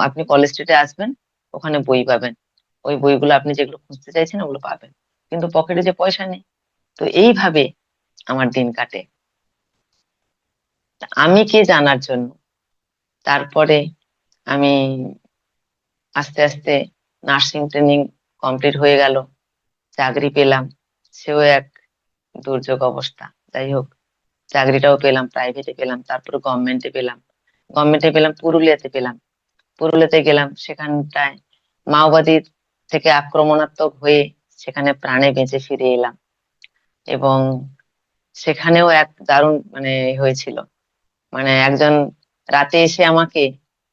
আপনি কলেজ স্ট্রিটে আসবেন, ওখানে বই পাবেন, ওই বইগুলো আপনি যেগুলো খুঁজতে চাইছেন ওগুলো পাবেন, কিন্তু পকেটে যে পয়সা নেই। তো এইভাবে আমার দিন কাটে, তা আমি কে জানার জন্য। তারপরে আমি আস্তে আস্তে নার্সিং ট্রেনিং কমপ্লিট হয়ে গেল, চাকরি পেলাম। সেও এক দুর্যোগ অবস্থা। যাই হোক, চাকরিটাও পেলাম, প্রাইভেটে পেলাম, তারপরে গভর্নমেন্টে পেলাম। গভর্নমেন্টে পেলাম, পুরুলিয়াতে পেলাম। পুরুলিয়াতে গেলাম, সেখানটায় মাওবাদীর থেকে আক্রমণাত্মক হয়ে সেখানে প্রাণে বেঁচে ফিরে এলাম। এবং সেখানেও এক দারুণ মানে হয়েছিল, মানে একজন রাতে এসে আমাকে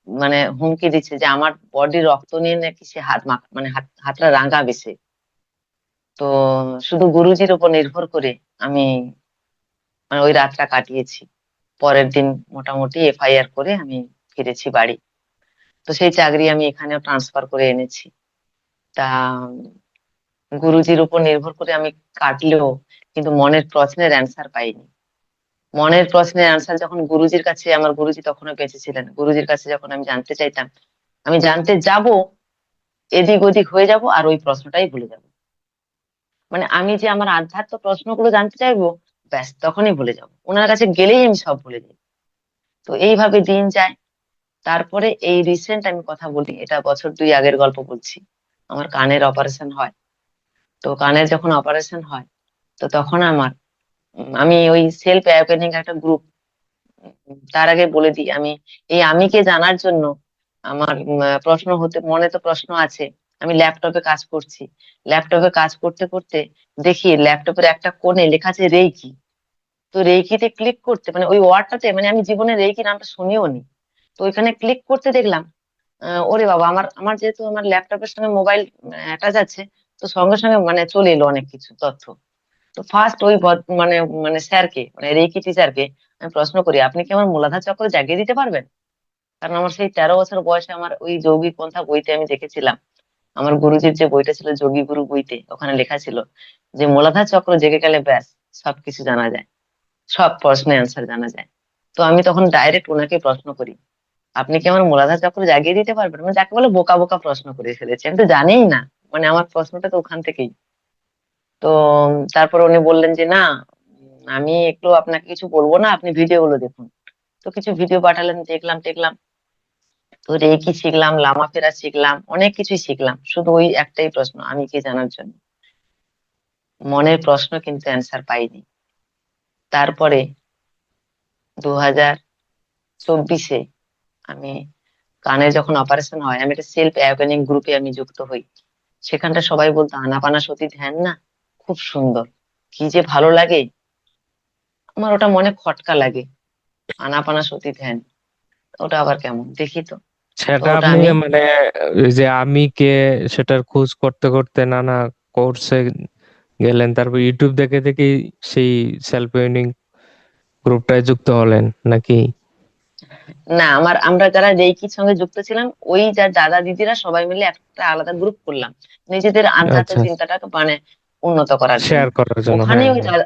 মানে হুমকি দিচ্ছে যে আমার বডির রক্ত নিয়ে নাকি সে মানে হাতটা রাঙাবে সে। তো শুধু গুরুজির উপর নির্ভর করে আমি মানে ওই রাতটা কাটিয়েছি। পরের দিন মোটামুটি এফআইআর করে আমি ফিরেছি বাড়ি। তো সেই চাকরি আমি এখানেও ট্রান্সফার করে এনেছি। তা গুরুজির উপর নির্ভর করে আমি কাটলেও কিন্তু মনের প্রশ্নের অ্যান্সার পাইনি। মনের প্রশ্নের অ্যান্সার যখন গুরুজির কাছে, আমার গুরুজি তখনও বেঁচে ছিলেন, গুরুজির কাছে যখন আমি জানতে চাইতাম, আমি জানতে যাব, এদিক ওদিক হয়ে যাব আর ওই প্রশ্নটাই ভুলে যাব। মানে আমি যে আমার আধ্যাত্ম প্রশ্নগুলো জানতে চাইবো, ব্যাস তখনই ভুলে যাব, ওনার কাছে গেলেই আমি সব ভুলে যাই। তো এইভাবে দিন যায়। তারপরে এই রিসেন্ট আমি কথা বলি, এটা বছর 2 আগের গল্প বলছি। আমার কানের অপারেশন হয়। তো কানের যখন অপারেশন হয়, তো তখন আমার আমি ওই সেলফ অ্যাওয়াকেনিং একটা গ্রুপ, তার আগে বলে দিই, আমি এই আমি কে জানার জন্য আমার প্রশ্ন হতে, মনে তো প্রশ্ন আছে। আমি ল্যাপটপে কাজ করছি, ল্যাপটপে কাজ করতে করতে দেখি ল্যাপটপের একটা কোণে লেখা আছে রেইকি। তো রেইকিতে ক্লিক করতে, মানে ওই ওয়ার্ডটাতে, মানে আমি জীবনে রেইকি নামটা শুনিও নি। তো ওইখানে ক্লিক করতে দেখলাম, ওরে বাবা, আমার আমার যেহেতু আমার ল্যাপটপের সঙ্গে মোবাইল অ্যাটাচ আছে, তো সঙ্গে সঙ্গে মানে চলে এলো অনেক কিছু তথ্য। তো ফার্স্ট ওই মানে মানে স্যারকে, মানে রেকি টিচারকে আমি প্রশ্ন করি, আপনি কি আমার মূলাধার চক্র জাগিয়ে দিতে পারবেন? কারণ আমার সেই 13 বছর বয়সে আমার ওই যৌগিক পন্থা বইতে আমি দেখেছিলাম, আমার গুরুজির যে বইটা ছিল যোগী গুরু বইতে, ওখানে লেখা ছিল যে মূলাধার চক্র জেগে গেলে ব্যাস সবকিছু জানা যায়, সব প্রশ্নের অ্যান্সার জানা যায়। তো আমি তখন ডাইরেক্ট ওনাকে প্রশ্ন করি, আপনি কি আমার মূলাধার চক্র জাগিয়ে দিতে পারবেন? মানে যাকে বলে বোকা বোকা প্রশ্ন করে ফেলেছি, আমি তো জানিই না, মানে আমার প্রশ্নটা তো ওখান থেকেই। তো তারপর উনি বললেন যে না, আমি একটু আপনাকে কিছু বলবো না, আপনি ভিডিও গুলো দেখুন। তো কিছু ভিডিও পাঠালেন, দেখলাম টেকলাম। তো রেকি শিখলাম, লামা ফেরা শিখলাম, অনেক কিছুই শিখলাম, শুধু ওই একটাই প্রশ্ন, আমি কি জানার জন্য। মনের প্রশ্ন কিন্তু অ্যান্সার পাইনি। তারপরে 2024-এ আমি কানে যখন অপারেশন হয়, আমি একটা সেলফ অ্যাওয়েনিং গ্রুপে আমি যুক্ত হই। সেখানটা সবাই বলতো আনাপানা সতী ধ্যান না, খুব সুন্দর, কি যে ভালো লাগে। আমার ওটা মনে খটকা লাগে। আনাপানাসতি ধ্যান, ওটা আবার কেমন দেখি তো। তো সেটা ওটা আপনি আমি, মানে ওই যে আমি কে, সেটার খোঁজ করতে করতে নানা কোর্সে গেলেন, তারপর ইউটিউব দেখে দেখে সেই সেলফ ট্রেনিং গ্রুপটায় যুক্ত হলেন নাকি? না আমার, আমরা যারা রেইকির সঙ্গে যুক্ত ছিলাম, ওই যা দাদা দিদিরা সবাই মিলে একটা আলাদা গ্রুপ করলাম, নিজেদের আধ্যাত্ম আচ্ছা, চিন্তাটাকে মানে উন্নত করার জন্য। শেয়ার করার জন্য, ওখানে হ্যাঁ ওই হ্যাঁ। দাদা,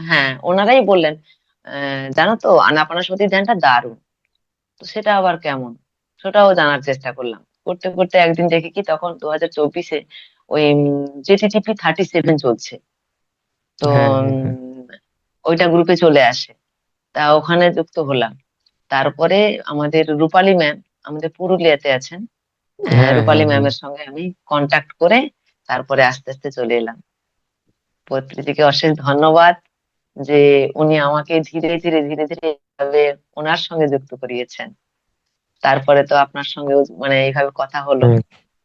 হ্যাঁ ওনারাই বললেন, জানো তো আনাপানাসতি ধ্যানটা দারুণ। তো সেটা আবার কেমন, সেটাও জানার চেষ্টা করলাম। করতে করতে একদিন দেখি কি, তখন 2024-এ ওই JTTP 37 চলছে। তো হ্যাঁ হ্যাঁ হ্যাঁ। ওইটা গ্রুপে চলে আসে, তা ওখানে যুক্ত হলাম। তারপরে আমাদের রূপালী ম্যাম, আমাদের পুরুলিয়াতে আছেন, হ্যাঁ রূপালী হ্যাঁ হ্যাঁ। ম্যামের সঙ্গে আমি কন্টাক্ট করে তারপরে আস্তে আস্তে চলে এলাম। পত্রিজিকে অশেষ ধন্যবাদ যে উনি আমাকে ধীরে ধীরে ধীরে ধীরে এভাবে ওনার সঙ্গে যুক্ত করিয়েছেন। তারপরে তো আপনার সঙ্গেও মানে এইভাবে কথা হলো, হুম,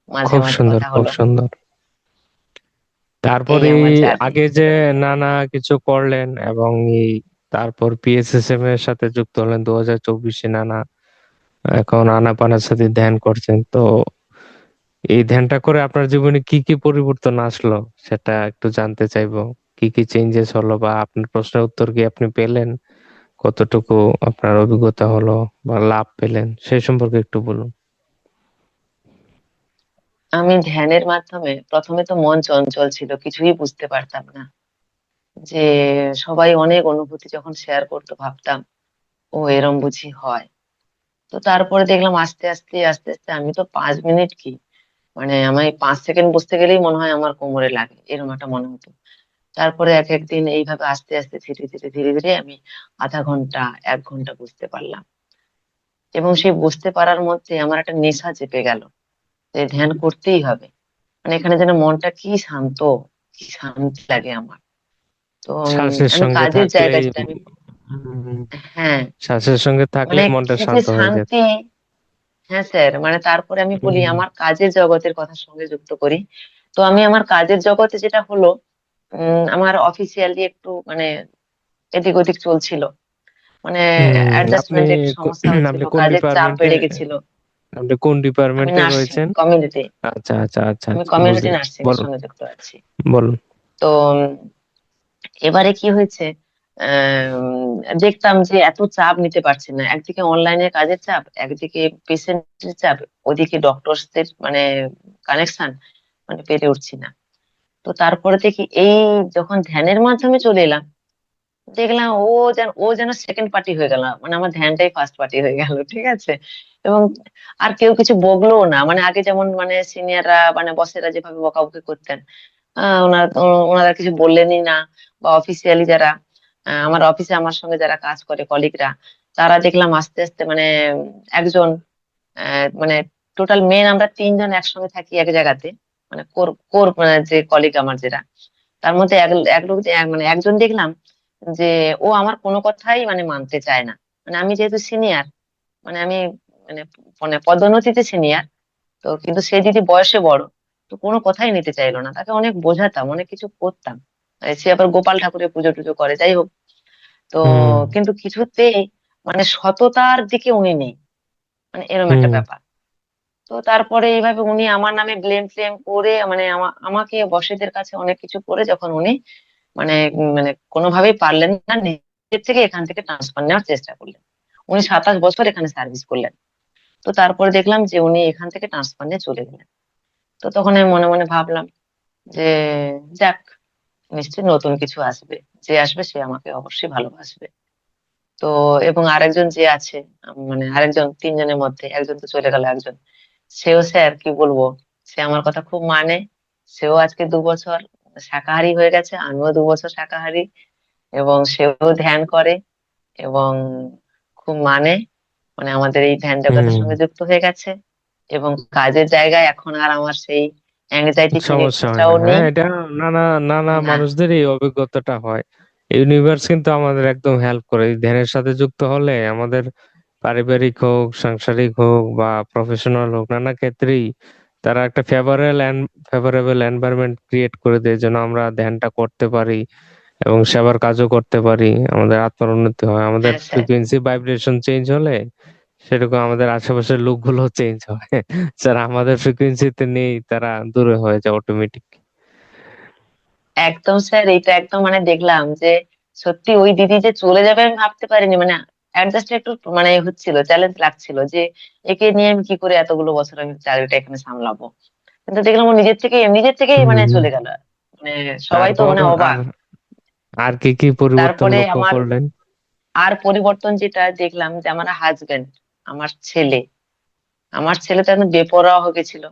মাঝে খুব মাঝে সুন্দর, কথা খুব হলো। সুন্দর। এই তারপরে আমার জার্নি। আগে যে নানা কিছু করলেন এবং এই তারপর পিএসএসএম এর সাথে যুক্ত হলেন 2024-এ নানা, এখন আনাপানাসতি ধ্যান করছেন। তো এই ধ্যানটা করে আপনার জীবনে কি কি পরিবর্তন আসলো সেটা একটু জানতে চাইবো। কি কি চেঞ্জেস হলো, বা আপনার প্রশ্নের উত্তর কি আপনি পেলেন, কতটুকু আপনার অভিজ্ঞতা হলো বা লাভ পেলেন সেই সম্পর্কে একটু বলুন। আমি ধ্যানের মাধ্যমে প্রথমে তো মন চঞ্চল ছিল, কিছুই বুঝতে পারতাম না, যে সবাই অনেক অনুভূতি যখন শেয়ার করতো ভাবতাম ও এরম বুঝি হয়। তো তারপরে দেখলাম আস্তে আস্তে আস্তে আস্তে, আমি তো 5 মিনিট কি, মানে আমি 5 সেকেন্ড বসতে গেলেই মনে হয় আমার কোমরে লাগে, এরকম একটা মনে হতো। তারপরে এক একদিন এইভাবে আস্তে আস্তে ধীরে ধীরে ধীরে ধীরে আমি আধা ঘন্টা, 1 ঘন্টা বুঝতে পারলাম। এবং সেই বুঝতে পারার মধ্যে আমার একটা নেশা চেপে গেল, যে ধ্যান করতেই হবে। মানে এখানে যেন মনটা কি শান্ত, কি শান্তি লাগে আমার। তো শ্বাসের আমি সঙ্গে কাজের জায়গায়, থাকলেই যেটা আমি, উম, হ্যাঁ শ্বাসের সঙ্গে মানে থাকলেই মনটা কি যে শান্ত হয়ে যেত। শান্তি। হ্যাঁ স্যার, মানে তারপরে আমি বলি উম, আমার কাজের জগতের কথা সঙ্গে যুক্ত করি। তো আমি আমার কাজের জগতে যেটা হলো, আমার অফিসিয়ালি একটু মানে এদিক ওদিক চলছিল, মানে আপনি অ্যাডজাস্টমেন্টের একটু কো- সমস্যা হচ্ছিল, আপনি কোন কাজের চাপ ডিপার্টমেন্টে, বেড়ে গেছিল। আপনি কোন আমি ডিপার্টমেন্টে নার্সিং রয়েছেন? কমিউনিটি, আচ্ছা আচ্ছা আচ্ছা আমি আচ্ছা, কমিউনিটি বুঝেছি, নার্সিং এর বলুন সঙ্গে যুক্ত আছি। বলুন। তো এবারে কি হয়েছে, দেখতাম যে এত চাপ নিতে পারছি না, একদিকে অনলাইনে কাজের চাপ, একদিকে পেশেন্টের চাপ, ওদিকে ডক্টরসদের মানে কানেকশন, মানে পেরে উঠছি না। তো তারপরে দেখি এই যখন ধ্যানের মাধ্যমে চলে এলাম, দেখলাম ও যেন সেকেন্ড পার্টি হয়ে গেল, মানে আমার ধ্যানটাই ফার্স্ট পার্টি হয়ে গেল, ঠিক আছে। এবং আর কেউ কিছু বকলোও না, মানে আগে যেমন মানে সিনিয়ররা মানে বসেরা যেভাবে বকাবকি করতেন, ওনারা কিছু বললেনই না। বা অফিসিয়ালি যারা, আমার অফিসে আমার সঙ্গে যারা কাজ করে কলিগরা, তারা দেখলাম আস্তে আস্তে মানে একজন, মানে টোটাল মেন আমরা 3 জন একসঙ্গে থাকি এক জায়গাতে, মানে কোর কোর যে কলিগ আমার যারা, তার মধ্যে এক এক লোক মানে একজন দেখলাম যে ও আমার কোনো কথাই মানে মানতে চায় না। মানে আমি যেহেতু সিনিয়র, মানে আমি মানে মানে পদোন্নতিতে সিনিয়র, তো কিন্তু সে যদি বয়সে বড়, তো কোনো কথাই নিতে চাইলো না। তাকে অনেক বোঝাতাম, অনেক কিছু করতাম, সে আবার গোপাল ঠাকুরের পুজো টুজো করে, যাই হোক। তো হুম কিন্তু কিছুতেই মানে সততার দিকে উনি নেই, মানে এরকম একটা হুম ব্যাপার। তো তারপরে এইভাবে উনি আমার নামে ব্লেম ফ্লেম করে, মানে আমাকে বসেদের কাছে অনেক কিছু করে, যখন উনি মানে মানে কোনোভাবেই পারলেন না, নিজের থেকে এখান থেকে ট্রান্সফার নেওয়ার চেষ্টা করলেন। উনি 27 বছর এখানে সার্ভিস করলেন। তো তারপরে দেখলাম যে উনি এখান থেকে ট্রান্সফার নিয়ে চলে গেলেন। তো তখন আমি মনে মনে ভাবলাম যে যাক, নিশ্চয়ই নতুন কিছু আসবে, যে আসবে সে আমাকে অবশ্যই ভালোবাসবে। তো এবং আরেকজন যে আছে, মানে আরেকজন, 3 জনের মধ্যে একজন তো চলে গেল, একজন, সেও স্যার কি বলবো, সে আমার কথা খুব মানে। সেও আজকে 2 বছর শাকাহারী হয়ে গেছে, আমিও 2 বছর শাকাহারী। এবং সেও ধ্যান করে এবং খুব মানে, মানে আমাদের এই ধ্যান জগতের হুম। সঙ্গে যুক্ত হয়ে গেছে। এবং কাজের জায়গায় এখন আর আমার সেই অ্যাংজাইটি সমস্যা হয় না, ফিলিংসটাও হ্যাঁ, নেই। এটা নানা নানা না, মানুষদের এই অভিজ্ঞতাটা হয়। ইউনিভার্স কিন্তু আমাদের একদম হেল্প করে এই ধ্যানের সাথে যুক্ত হলে। আমাদের পারিবারিক হোক, সাংসারিক হোক বা প্রফেশনাল হোক, নানা ক্ষেত্রেই তারা একটা ফেভারেবল এনভায়রনমেন্ট ক্রিয়েট করে দেয় যেন আমরা ধ্যানটা করতে পারি। এবং সেবার কাজও করতে পারি, আমাদের আত্মার উন্নতি হয়, আমাদের হ্যাঁ স্যার, ফ্রিকোয়েন্সি ভাইব্রেশন চেঞ্জ হলে সেরকম আমাদের আশেপাশের লোকগুলো চেঞ্জ হয়। যারা আমাদের ফ্রিকোয়েন্সিতে নেই তারা দূরে হয়ে যায় অটোমেটিক। একদম স্যার, এটা একদম মানে দেখলাম যে সত্যি ওই দিদি যে চলে যাবে আমি ভাবতে পারিনি। মানে অ্যাডজাস্ট একটু মানে হচ্ছিল, চ্যালেঞ্জ লাগছিল যে একে নিয়ে আমি কি করে এতগুলো বছর আমি চাকরিটা এখানে সামলাবো। কিন্তু দেখলাম ও নিজের থেকেই মানে হুম। চলে গেল। মানে সবাই তো তারপর মানে আর অবাক। আর কি কি পরিবর্তন তারপরে লক্ষ্য আমার করলেন? আর পরিবর্তন যেটা দেখলাম যে আমার হাজবেন্ড, আমার ছেলে আমার ছেলে তো একদম বেপরোয়া হয়ে গেছিল।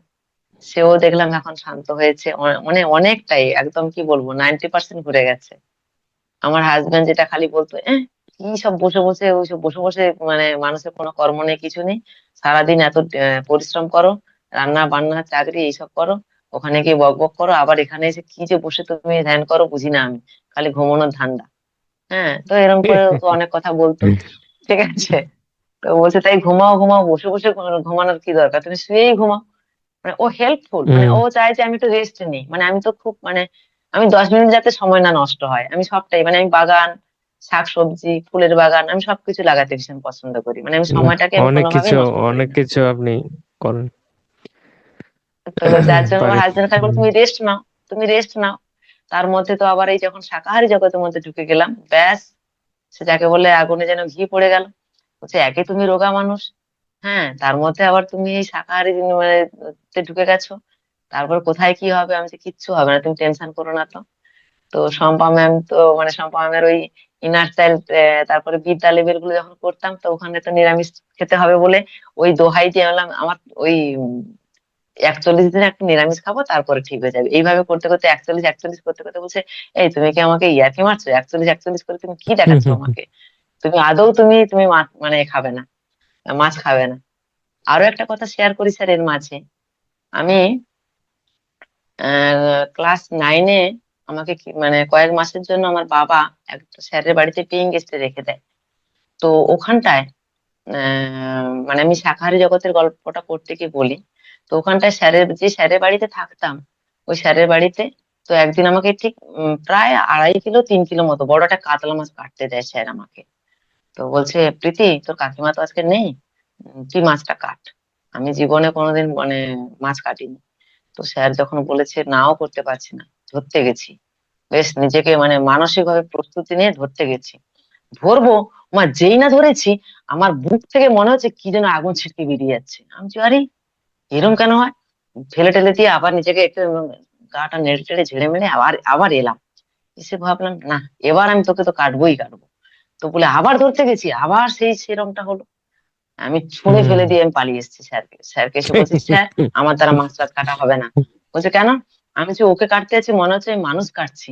সেও দেখলাম এখন শান্ত হয়েছে, মানে অনেকটাই, একদম কি বলবো, 90% ঘুরে গেছে। আমার হাজবেন্ড যেটা খালি বলতো, কি সব বসে বসে ওইসব বসে বসে, মানে মানুষের কোনো কর্ম নেই, কিছু নেই, সারাদিন এত পরিশ্রম করো, রান্না বান্না চাকরি এইসব করো, ওখানে গিয়ে বক বক করো, আবার এখানে এসে কি যে বসে তুমি ধ্যান করো বুঝি না আমি, খালি ঘুমানোর ধান্দা। হ্যাঁ, তো এরকম করে তো অনেক কথা বলতো। ঠিক আছে, তো বলছে তাই ঘুমাও ঘুমাও, বসে বসে ঘুমানোর কি দরকার, তুমি শুয়েই ঘুমাও। মানে ও হেল্পফুল, মানে হুম। ও চায় যে আমি একটু রেস্ট নিই। মানে আমি তো খুব মানে আমি 10 মিনিট যাতে সময় না নষ্ট হয়, আমি সবটাই মানে আমি বাগান, শাকসবজি, ফুলের বাগান, আমি সবকিছু লাগাতে ভীষণ পছন্দ করি। মানে আমি বাহ, সময়টাকে আমি অনেক কোনোভাবেই কিছু, নষ্ট করি অনেক না। কিছু আপনি করেন। তো যার জন্য আমার বাড়ি হাজবেন্ড খালি বলে, হুম। তুমি রেস্ট নাও, তুমি রেস্ট নাও। তার মধ্যে তো আবার এই যখন শাকাহারি জগতের মধ্যে ঢুকে গেলাম, ব্যাস, সে যাকে বলে আগুনে যেন ঘি পড়ে গেল। বলছে একে তুমি রোগা মানুষ, হ্যাঁ, তার মধ্যে আবার তুমি এই শাকাহারি মানে তে ঢুকে গেছো। তারপর কোথায় কি হবে, আমি বলছি, কিচ্ছু হবে না, তুমি টেনশন করো না তো। তো শম্পা ম্যাম তো মানে শম্পা ম্যামের ওই ইনার চাইল্ড, তারপরে বিদ্যা লেভেল গুলো যখন করতাম, তো ওখানে তো নিরামিষ খেতে হবে বলে ওই দোহাই দিয়ে বললাম আমার ওই 41 দিন একটা নিরামিষ খাবো, তারপরে ঠিক হয়ে যাবে। এইভাবে করতে করতে 41 করতে করতে বলছে, এই তুমি কি আমাকে ইয়ার্কি মারছো? 41 করে তুমি কি দেখাচ্ছ আমাকে? তুমি আদৌ তুমি মানে খাবে না, মাছ খাবে না। আরো একটা কথা শেয়ার করি স্যার এর মাঝে, আমি ক্লাস 9-এ আমাকে মানে কয়েক মাসের জন্য আমার বাবা একটা স্যারের বাড়িতে পেইং গেস্টে রেখে দেয়। তো ওখানটায় মানে আমি শাকাহারি জগতের গল্পটা করতে গিয়ে বলি। তো ওখানটায় যে স্যারের বাড়িতে থাকতাম, ওই স্যারের বাড়িতে তো একদিন আমাকে ঠিক প্রায় 2.5 কিলো 3 কিলো মতো বড় একটা কাতলা মাছ কাটতে দেয় স্যার আমাকে। তো বলছে, প্রীতি তোর কাকিমা তো আজকে নেই, তুই মাছটা কাট। আমি জীবনে কোনোদিন মানে মাছ কাটিনি। তো স্যার যখন বলেছে নাও করতে পারছি না, ধরতে গেছি, বেশ নিজেকে মানে মানসিক ভাবে প্রস্তুতি নিয়ে ধরতে গেছি। ধরবো, যেই না ধরেছি, আমার বুক থেকে মনে হচ্ছে কি যেন আগুন ছিটকে বেরিয়ে যাচ্ছে। আমি বলছি, আরে এরকম কেন হয়? ঠেলে ঠেলে দিয়ে আবার নিজেকে একটু গাটা নেড়ে টেড়ে ঝেড়ে মেরে আবার আবার এলাম। এসে ভাবলাম, না, এবার আমি তোকে তো কাটবোই কাটবো। তো বলে আবার ধরতে গেছি, আবার সেই সেরমটা হলো। আমি ছুঁড়ে হুম। ফেলে দিয়ে আমি পালিয়ে এসেছি স্যারকে। স্যারকে এসে বলছি, স্যার আমার দ্বারা মাছ টাছ কাটা হবে না। বলছে কেন? আমি যে ওকে কাটতে আছি মনে হচ্ছে আমি মানুষ কাটছি।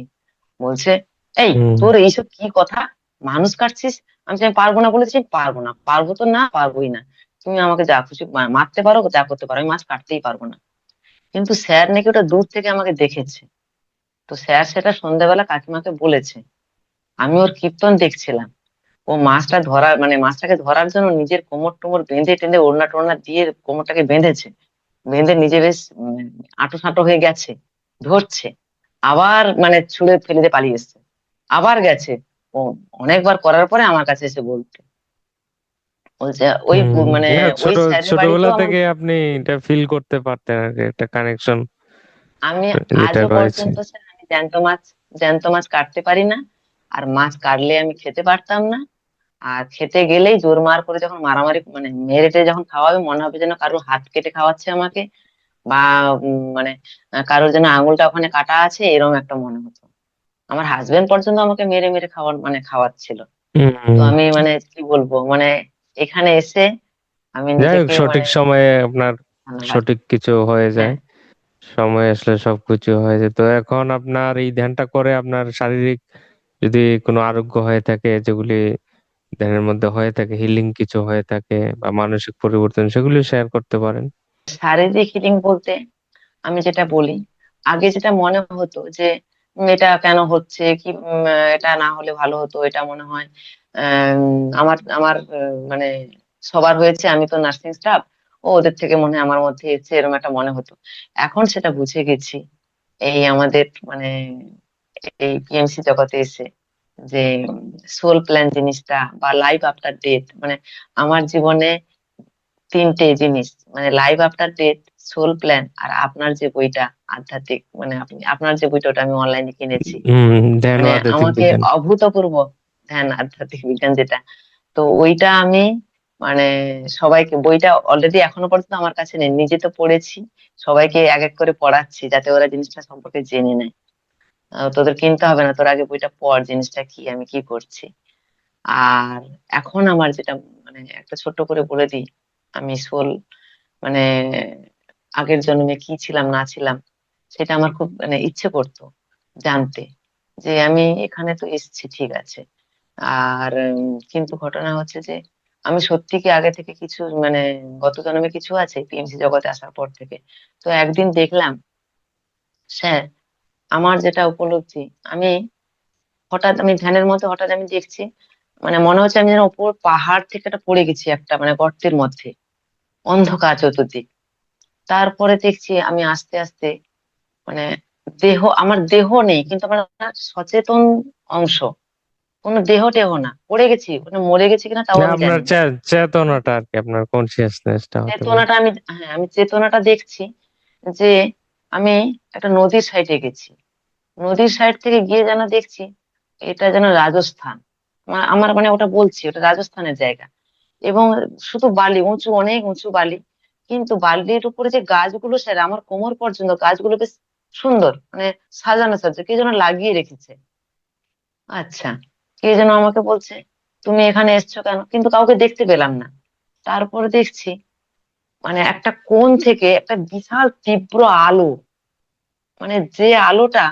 বলছে, এই হুম। তোর এইসব কি কথা, মানুষ কাটছিস? আমি বলছি, আমি পারবো না বলেছি, পারবো না, পারবো তো না, পারবোই না। তুমি আমাকে যা খুশি মারতে পারো, যা করতে পারো, আমি মাছ কাটতেই পারবো না। কিন্তু স্যার নাকি ওটা দূর থেকে আমাকে দেখেছে। তো স্যার সেটা সন্ধ্যাবেলা কাকিমাকে বলেছে। আমি ওর কীর্তন দেখছিলাম। ও মাছটা ধরার মানে মাছটাকে ধরার জন্য নিজের কোমর টোমর বেঁধে টেঁধে ওড়না টোড়না দিয়ে কোমরটাকে বেঁধেছে, বেঁধে নিজে বেশ আঁটো সাঁটো হয়ে গেছে, ধরছে, আবার মানে ছুঁড়ে ফেলে দিয়ে পালিয়ে এসছে, আবার গেছে। ও অনেকবার করার পরে আমার কাছে এসে বলছে ওই হুম। মানে না, ওই স্যারের ছোটবেলা বাড়িতেও আমার, থেকে আপনি এটা ফিল করতে পারতেন আর কি, একটা কানেকশন আমি যেটা আজও রয়েছে। পর্যন্ত স্যার আমি জ্যান্ত মাছ কাটতে পারি না। আর মাছ কাটলে আমি খেতে পারতাম না। আর খেতে গেলেই জোর মার করে যখন মারামারি মানে মেরেটে যখন খাওয়াবে, মনে হবে যেন কারোর হাত কেটে খাওয়াচ্ছে আমাকে, বা মানে কারোর যেন আঙুলটা ওখানে কাটা আছে, এরকম একটা মনে হতো। আমার হাজবেন্ড পর্যন্ত আমাকে মেরে মেরে মানে খাওয়াচ্ছিল। তো হুম। আমি মানে কি বলবো, মানে এখানে এসে আমি যাই হোক, নিজেকে সঠিক মানে সময়ে আপনার ধন্যবাদ। সঠিক কিছু হয়ে যায়। হ্যাঁ, সময় আসলে সবকিছু হয়ে যায়। তো এখন আপনার এই ধ্যানটা করে আপনার শারীরিক যদি কোনো আরোগ্য হয়ে থাকে, যেগুলি ধ্যানের মধ্যে হয়ে থাকে, হিলিং কিছু হয়ে থাকে বা মানসিক পরিবর্তন, সেগুলি শেয়ার করতে পারেন। শারীরিক হিলিং বলতে আমি যেটা বলি, আগে যেটা মনে হতো যে এটা কেন হচ্ছে, কি এটা না হলে ভালো হতো, এটা মনে হয় আমার আমার মানে সবার হয়েছে, আমি তো নার্সিং স্টাফ, ও ওদের থেকে মনে হয় আমার মধ্যে এসেছে, এরকম একটা মনে হতো। এখন সেটা বুঝে গেছি, এই আমাদের মানে এই পিএমসি জগতে এসে, যে সোল প্ল্যান জিনিসটা বা লাইফ আফটার ডেথ, মানে আমার জীবনে তিনটে জিনিস, মানে life after death, soul plan, আর আপনার যে বইটা আধ্যাত্মিক, মানে আপনি আপনার যে বইটা ওটা আমি অনলাইনে কিনেছি, ধ্যান ও মানে আধ্যাত্মিক আমাকে বিজ্ঞান। অভূতপূর্ব ধ্যান আধ্যাত্মিক বিজ্ঞান যেটা, তো ওইটা আমি মানে সবাইকে, বইটা অলরেডি এখনো পর্যন্ত আমার কাছে নেই, নিজে তো পড়েছি, সবাইকে এক এক করে পড়াচ্ছি যাতে ওরা জিনিসটা সম্পর্কে জেনে নেয়। তোদের কিনতে হবে না, তোর আগে বইটা পড়, জিনিসটা কি, আমি কি করছি। আর এখন আমার যেটা, মানে একটা ছোট্ট করে বলে দিই, আমি সোল, মানে আগের জন্মে কি ছিলাম না ছিলাম, সেটা আমার খুব মানে ইচ্ছে করতো জানতে, যে আমি এখানে তো এসেছি ঠিক আছে, আর কিন্তু ঘটনা হচ্ছে যে আমি সত্যি কি আগে থেকে কিছু, মানে গত জন্মে কিছু আছে পিএমসি জগতে আসার পর থেকে। তো একদিন দেখলাম, স্যার, আমার যেটা উপলব্ধি, আমি হঠাৎ আমি ধ্যানের মধ্যে হঠাৎ আমি দেখছি, মানে মনে হচ্ছে আমি যেন ওপর পাহাড় থেকে একটা পড়ে গেছি একটা মানে গর্তের মধ্যে, অন্ধকার চতুর্দিক। তারপরে দেখছি আমি আস্তে আস্তে, মানে আমার দেহ নেই কিন্তু আমার একটা সচেতন অংশ, কোনো দেহ টেহ না, পড়ে গেছি, মানে মরে গেছি কিনা তাও না, আমি আপনার জানি না। চেতনাটা আর কি, আপনার কনসিয়াসনেসটা হতে পারে। চেতনাটা আমি, হ্যাঁ আমি চেতনাটা দেখছি, যে আমি একটা নদীর সাইডে গেছি, নদীর সাইড থেকে গিয়ে যেন দেখছি এটা যেন রাজস্থান, আমার মানে ওটা বলছি ওটা রাজস্থানের জায়গা, এবং শুধু বালি, উঁচু অনেক উঁচু বালি, কিন্তু বালির উপরে যে গাছগুলো স্যার আমার কোমর পর্যন্ত, গাছগুলো বেশ সুন্দর, মানে সাজানো সাজানো, কে যেন লাগিয়ে রেখেছে। আচ্ছা, কে যেন আমাকে বলছে তুমি এখানে এসছো কেন, কিন্তু কাউকে দেখতে পেলাম না। তারপরে দেখছি মানে একটা কোণ থেকে একটা বিশাল তীব্র আলো, মানে যে আলোটা,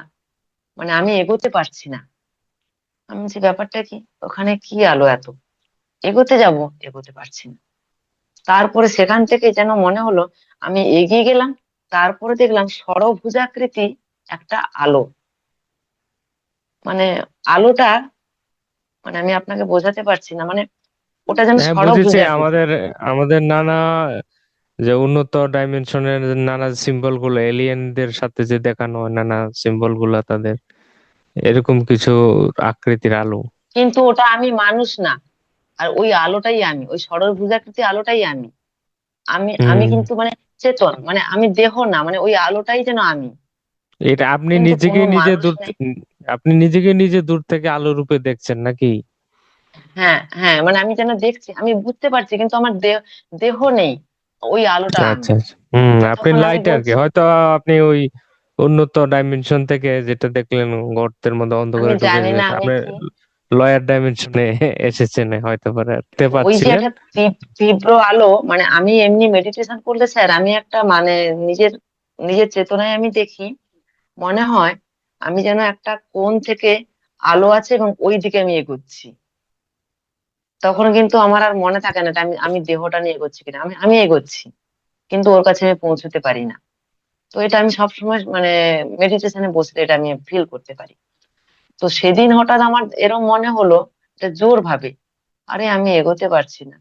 মানে আমি এগোতে পারছি না। আমি যে ব্যাপারটা কি, ওখানে কি আলো এত, এগোতে যাব, এগোতে পারছি না। তারপরে সেখান থেকে যেন মনে হলো আমি এগিয়ে গেলাম, তারপরে দেখলাম ষড়ভুজাকৃতি একটা আলো, মানে আলোটা, মানে আমি আপনাকে বোঝাতে পারছি না, মানে ওটা যেন হ্যাঁ, বুঝেছি। ষড়ভুজাকৃতি। আমাদের আমাদের নানা যে উন্নত ডাইমেনশনের নানা সিম্বল গুলো, এলিয়েনদের সাথে যে দেখানো হয় নানা সিম্বল গুলা তাদের, এরকম কিছু আকৃতির আলো। কিন্তু ওটা আমি মানুষ না, আর ওই আলোটাই আমি, ওই ষড়ভুজাকৃতি আলোটাই আমি, আমি আমি হম। কিন্তু মানে চেতন, মানে আমি দেহ না, মানে ওই আলোটাই যেন আমি, এটা আপনি কিন্তু কোনো নিজেকে নিজে মানুষ দূর নেই। আপনি নিজেকে নিজে দূর থেকে আলো রূপে দেখছেন নাকি? হ্যাঁ হ্যাঁ, মানে আমি যেন দেখছি, আমি বুঝতে পারছি কিন্তু আমার দেহ, দেহ নেই, ওই আলোটা আমি। আচ্ছা, আচ্ছা। আপনি তখন আমি লাইট আর কি, বলছি, হয়তো আপনি ওই উন্নত ডাইমেনশন থেকে যেটা দেখলেন গর্তের মধ্যে আমি অন্ধকারে ঢুকে জানি না গেছে, আমি আপনি কি, লয়ার ডাইমেনশনে এসেছেন হয়তো পারে, আর দেখতে ওই যে পাচ্ছিলেন। একটা তীব্র আলো, মানে আমি এমনি মেডিটেশন করলে স্যার আমি একটা মানে নিজের, নিজের চেতনায় আমি দেখি, মনে হয় আমি যেন একটা কোণ থেকে আলো আছে এবং ওই দিকে আমি এগোচ্ছি। তখন কিন্তু আমার আর মনে থাকে না এটা আমি আমি দেহটা নিয়ে এগোচ্ছি কিনা, আমি আমি এগোচ্ছি, কিন্তু ওর কাছে আমি পৌঁছতে পারি না। তো এটা আমি সবসময় মানে মেডিটেশনে বসলে এটা আমি ফিল করতে পারি। তো সেদিন হঠাৎ আমার এরকম মনে হলো, এটা জোর ভাবে, আরে আমি এগোতে পারছি না,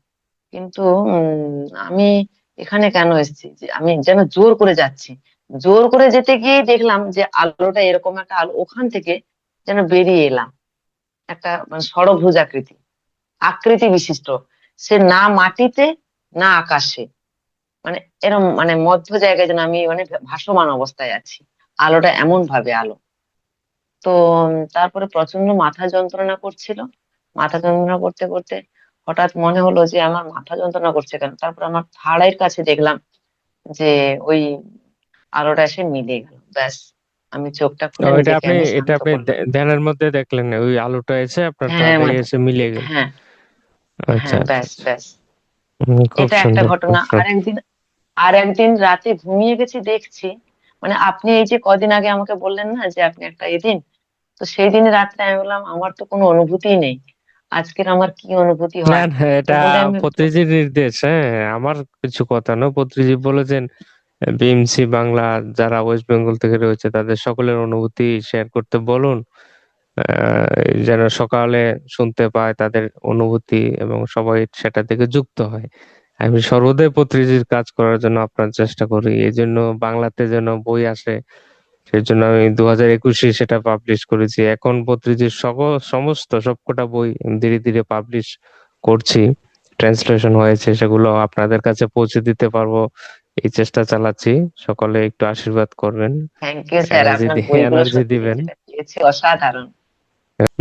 কিন্তু আমি এখানে কেন এসেছি, যে আমি যেন জোর করে যাচ্ছি, জোর করে যেতে গিয়ে দেখলাম যে আলোটা এরকম একটা আলো, ওখান থেকে যেন বেরিয়ে এলাম, একটা মানে ষড়ভুজ আকৃতি, আকৃতি বিশিষ্ট, সে না মাটিতে না আকাশে, মানে এরকম মানে মধ্য জায়গায় যেন আমি মানে ভাসমান অবস্থায় আছি, আলোটা এমন ভাবে আলো। তো তারপরে প্রচন্ড মাথা যন্ত্রণা করছিল, মাথা যন্ত্রণা করতে করতে হঠাৎ মনে হলো যে আমার মাথা যন্ত্রণা করছে কেন, তারপর আমার থাড়াইয়ের কাছে দেখলাম যে ওই আলোটা এসে মিলে গেল, ব্যাস, আমি চোখটা ও, খুলে এটা নিজেকে আপনি আমি এটা শান্ত আপনি করলাম। ধ্যানের মধ্যে দেখলেন, ওই আলোটা এসে আপনার ধ্যানের তাড়াতাড়ি মধ্যে, এসে মিলিয়ে গেল। হ্যাঁ আচ্ছা, হ্যাঁ, আচ্ছা, ব্যাস আচ্ছা। ব্যাস। খুব এটা একটা সুন্দর, খুব ঘটনা। আর সুন্দর। একদিন, আর একদিন রাতে ঘুমিয়ে গেছি দেখছি, মানে আপনি এই যে কদিন আগে আমাকে বললেন না যে আপনি একটা এদিন, তো সেই দিন রাত্রে আমি বললাম আমার তো কোনো অনুভূতি নেই, আজকের আমার কি অনুভূতি না, হয়। না, তো এটা বলে আমি পত্রিজির নির্দেশ। হ্যাঁ, আমার কিছু কথা না, পত্রিজি বলেছেন বিএমসি বাংলা যারা ওয়েস্ট বেঙ্গল থেকে রয়েছে তাদের সকলের অনুভূতি শেয়ার করতে বলুন। যেন সকালে শুনতে পায় তাদের অনুভূতি এবং সবাই সেটা থেকে যুক্ত হয়। আমি সর্বদাই পত্রিজির কাজ করার জন্য আপনার চেষ্টা করি, এই জন্য বাংলাতে যেন বই আসে, সেই জন্য আমি 2021-এ সেটা পাবলিশ করেছি। এখন পত্রিজির সমস্ত সবকটা বই ধীরে ধীরে পাবলিশ করছি, ট্রান্সলেশন হয়েছে, সেগুলো আপনাদের কাছে পৌঁছে দিতে পারবো এই চেষ্টা চালাচ্ছি। সকলে একটু আশীর্বাদ করবেন, থ্যাংক ইউ স্যার, এনার্জি আপনার দিয়ে বইগুলো এনার্জি সত্যি দিবেন। যেটা পেয়েছি অসাধারণ।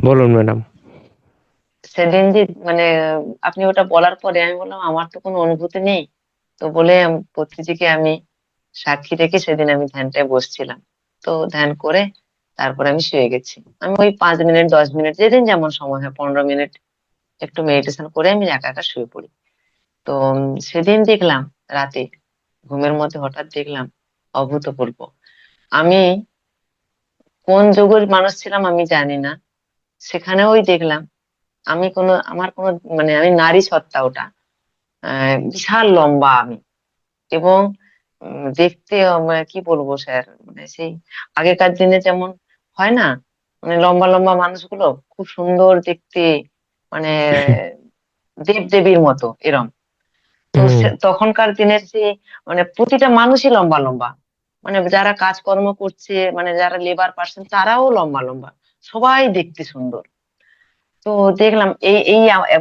বলুন ম্যাডাম। সেদিন যে মানে আপনি ওটা বলার পরে আমি বললাম আমার তো কোনো অনুভূতি নেই, তো বলে পত্রিজিকে আমি সাক্ষী রেখে সেদিন আমি ধ্যানটায় বসছিলাম। তো ধ্যান করে তারপরে আমি শুয়ে গেছি। আমি ওই 5 মিনিট 10 মিনিট যেদিন যেমন সময় হয়, 15 মিনিট একটু মেডিটেশন করে আমি একা একা শুয়ে পড়ি। তো সেদিন দেখলাম রাতে ঘুমের মধ্যে হঠাৎ দেখলাম অভূতপূর্ব, আমি কোন যুগের মানুষ ছিলাম আমি জানি না, সেখানেও ওই দেখলাম আমি কোনো আমার কোনো মানে আমি নারী সত্তা ওটা, বিশাল লম্বা আমি, এবং দেখতে মানে কি বলবো স্যার, মানে সেই আগেকার দিনে যেমন হয় না, মানে লম্বা লম্বা মানুষগুলো খুব সুন্দর দেখতে, মানে দেবদেবীর মতো এরম। তো হুম। তখনকার দিনের যে মানে প্রতিটা মানুষই লম্বা লম্বা, মানে যারা কাজকর্ম করছে মানে যারা লেবার পার্সন তারাও লম্বা লম্বা, সবাই দেখতে সুন্দর। তো দেখলাম এই এই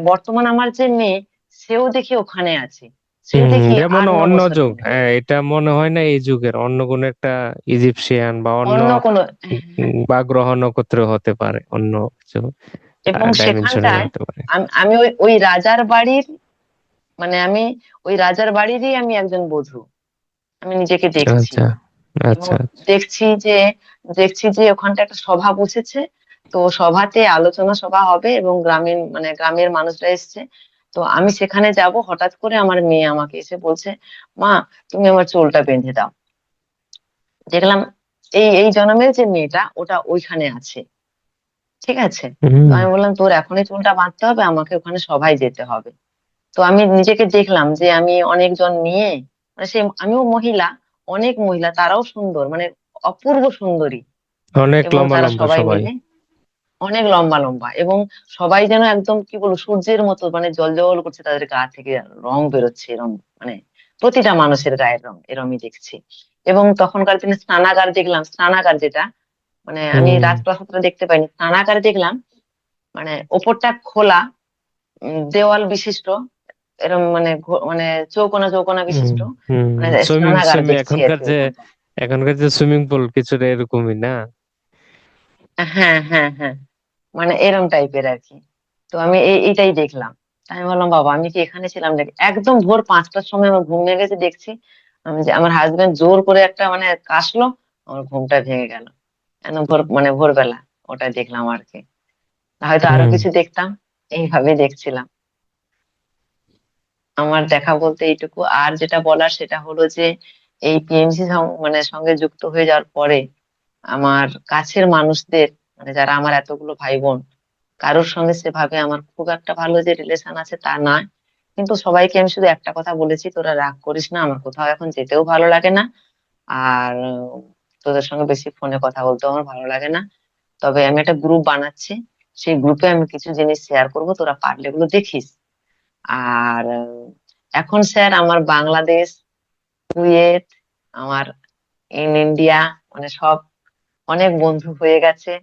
বর্তমান আমার যে মেয়ে, সেও দেখি ওখানে আছে, সেও দেখি যেমন 8-9 বছরের যুগ, মেয়ে। হ্যাঁ, এটা মনে হয় না এই যুগের, অন্য কোন একটা ইজিপশিয়ান বা অন্য অন্য কোনো, হ্যাঁ, বা গ্রহ নক্ষত্র হতে পারে, অন্য কিছু এবং ডাইমেনশনের সেখানটায় হতে পারে। আমি ওই ওই রাজার বাড়ির, মানে আমি ওই রাজার বাড়িরই আমি একজন বধূ, আমি নিজেকে দেখছি। আচ্ছা এবং আচ্ছা। দেখছি যে দেখছি যে ওখানটা একটা সভা বসেছে, তো সভাতে আলোচনা সভা হবে এবং গ্রামীণ মানে গ্রামের মানুষরা এসছে। তো আমি সেখানে যাব, হঠাৎ করে আমার মেয়ে আমাকে এসে বলছে, মা তুমি আমার চুলটা বেঁধে দাও। দেখলাম এই এই জন্মের যে মেয়েটা ওটা ওইখানে আছে, ঠিক আছে। তো হুম। আমি বললাম তোর এখনই চুলটা বাঁধতে হবে, আমাকে ওখানে সভায় যেতে হবে। তো আমি নিজেকে দেখলাম যে আমি অনেকজন নিয়ে, মানে সে আমিও মহিলা, অনেক মহিলা তারাও সুন্দর, মানে অপূর্ব সুন্দরী, অনেক এবং লম্বা তারা লম্বা সবাই সবাই। মিলে অনেক লম্বা লম্বা, এবং সবাই যেন একদম কি বলবো সূর্যের মতো, মানে জল করছে, তাদের গা থেকে রং বেরোচ্ছে এরম, মানে প্রতিটা মানুষের গায়ের রং এরমই দেখছি। এবং তখনকার দিনে স্নানাগার দেখলাম, স্নানাগার যেটা মানে আমি হুম রাজপ্রাসাদটা দেখতে পাইনি, স্নানাগার দেখলাম, মানে ওপরটা খোলা, দেওয়াল বিশিষ্ট, এরম মানে মানে চৌকোনা চৌকোনা হুম বিশিষ্ট, হুম। মানে সুইমিং স্নানাগার সুইমিং দেখছি আর এখনকার কি যে ওখানটা। সুইমিং পুল কিছুটা এরকমই না? হ্যাঁ হ্যাঁ হ্যাঁ, মানে এরম টাইপের আর কি। তো আমি এইটাই দেখলাম। আমি বললাম বাবা আমি কি এখানে ছিলাম নাকি, একদম ভোর 5টার সময় আমার ঘুম ভেঙে গেছে, দেখছি আমি যে আমার হাজবেন্ড জোর করে একটা মানে কাশলো, আমার ঘুমটা ভেঙে গেল, একদম মানে ভোরবেলা ওটা দেখলাম আর কি। হয়তো আরো হুম। কিছু দেখতাম, এইভাবে দেখছিলাম। আমার দেখা বলতে এইটুকু। আর যেটা বলার সেটা হলো যে এই পিএমসি মানে সঙ্গে যুক্ত হয়ে যাওয়ার পরে আমার কাছের মানুষদের, মানে যারা আমার এতগুলো ভাই বোন, কারোর সঙ্গে সেভাবে আমার খুব একটা ভালো যে রিলেশন আছে তা নয়, কিন্তু সবাইকে আমি শুধু একটা কথা বলেছি, তোরা রাগ করিস না, আমার কোথাও এখন যেতেও ভালো লাগে না, আর তোদের সঙ্গে বেশি ফোনে কথা বলতেও আমার ভালো লাগে না। তবে আমি একটা গ্রুপ বানাচ্ছি, সেই গ্রুপে আমি কিছু জিনিস শেয়ার করবো, তোরা পারলে এগুলো দেখিস। আর এখন স্যার আমার বাংলাদেশ, কুয়েত, আমার ইন্ডিয়া, মানে সব অনেক বন্ধু হয়ে গেছে,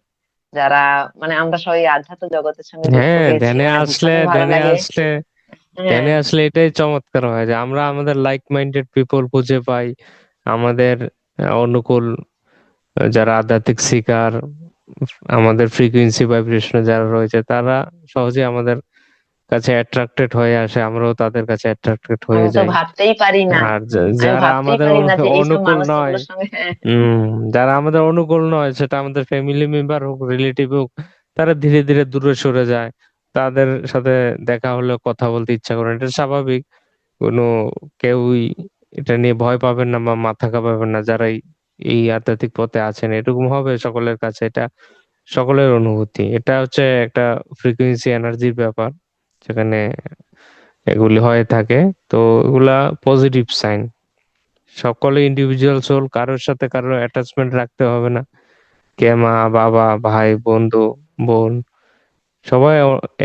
যারা মানে আমরা সবাই আধ্যাত্ম জগতের সঙ্গে যুক্ত হ্যাঁ, হয়েছি, মানে ভীষণই ভালো লাগে। হ্যাঁ, ধ্যানে আসলে এটাই চমৎকার হয় যে আমরা আমাদের লাইক মাইন্ডেড পিপল খুঁজে পাই, আমাদের অনুকূল যারা আধ্যাত্মিক শিকার, আমাদের ফ্রিকোয়েন্সি ভাইব্রেশনে যারা রয়েছে, তারা সহজে আমাদের কাছে অ্যাট্রাক্টেড হয়ে আসে, আমরাও তাদের কাছে অ্যাট্রাক্টেড হয়ে আমি তো যাই। ভাবতেই পারি না, আর আমি যারা ভাবতেই আমাদের পারি না যে এইসব অনুকূল নয়, মানুষগুলোর সঙ্গে, হ্যাঁ, উম যারা আমাদের অনুকূল নয়, সেটা আমাদের ফ্যামিলি মেম্বার হোক, রিলেটিভ হোক, তারা ধীরে ধীরে দূরে সরে যায়। তাদের সাথে দেখা হলে কথা বলতে ইচ্ছা করে না। এটা স্বাভাবিক। কোনো কেউই এটা নিয়ে ভয় পাবেন না বা মাথা কাঁপাবেন না, যারা এই আধ্যাত্মিক পথে আছেন, এরকম হবে সকলের কাছে। এটা সকলের অনুভূতি, এটা হচ্ছে একটা ফ্রিকোয়েন্সি এনার্জির ব্যাপার, যেখানে এগুলি হয়ে থাকে। তো এগুলা পজিটিভ সাইন। সকলে ইন্ডিভিজুয়াল সোল, কারোর সাথে কারোর অ্যাটাচমেন্ট রাখতে হবে না। কে মা বাবা ভাই বন্ধু বোন, সবাই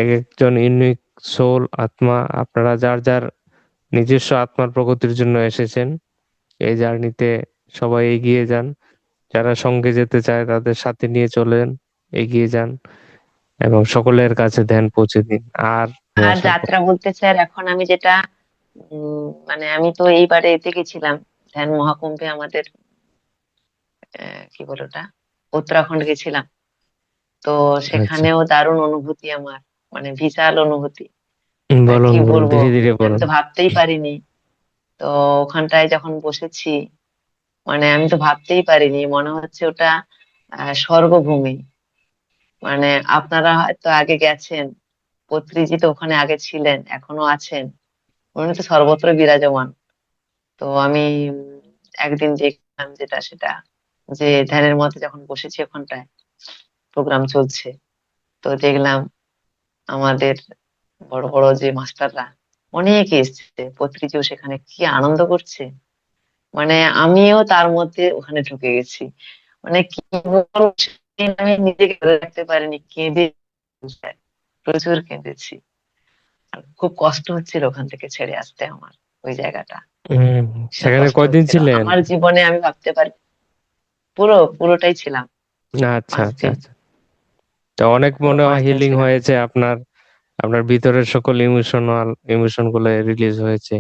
এক একজন ইউনিক সোল, আত্মা। আপনারা যার যার নিজস্ব আত্মার প্রগতির জন্য এসেছেন, এই জার্নিতে সবাই এগিয়ে যান। যারা সঙ্গে যেতে চায় তাদের সাথে নিয়ে চলেন, এগিয়ে যান এবং সকলের কাছে ধ্যান পৌঁছে দিন। আর আর আশা করি। যাত্রা বলতে স্যার এখন আমি যেটা মানে আমি তো এইবারে এতে গেছিলাম ধ্যান মহাকুম্ভে আমাদের কি বলে ওটা উত্তরাখণ্ড গেছিলাম। তো আচ্ছা, সেখানেও দারুণ অনুভূতি আমার, মানে বিশাল অনুভূতি। বলুন কি বলুন, বলবো, ধীরে ধীরে আমি বলুন। তো ভাবতেই পারিনি। তো ওখানটায় যখন বসেছি, মানে আমি তো ভাবতেই পারিনি, মনে হচ্ছে ওটা স্বর্গভূমি। মানে আপনারা হয়তো আগে গেছেন, পত্রীজি তো ওখানে আগে ছিলেন, এখনো আছেন, উনি তো সর্বত্র বিরাজমান। তো আমি একদিন দেখলাম যেটা সেটা, যে ধ্যানের মধ্যে যখন বসেছি ওখানটায়, প্রোগ্রাম চলছে, তো দেখলাম আমাদের বড় বড় যে মাস্টাররা অনেকে এসছে, পত্রীজিও সেখানে কি আনন্দ করছে। মানে আমিও তার মধ্যে ওখানে ঢুকে গেছি। মানে কি বলবো, সেদিন আমি নিজেকে ধরে রাখতে পারিনি, কেঁদে প্রচুর কেঁদেছি। আর খুব কষ্ট হচ্ছিল ওখান থেকে ছেড়ে আসতে আমার, ওই জায়গাটা হম। ভীষণ সেখানে কষ্ট কয়দিন হচ্ছিল ছিলেন? আমার জীবনে, আমি ভাবতে পারি পুরোটাই ছিলাম, আচ্ছা, পাঁচ আচ্ছা, দিন আচ্ছা। তো অনেক পুরো মনে হয় 5 দিন হিলিং ছিলাম। হয়েছে আপনার, আপনার ভিতরের সকল ইমোশন গুলো রিলিজ হয়েছে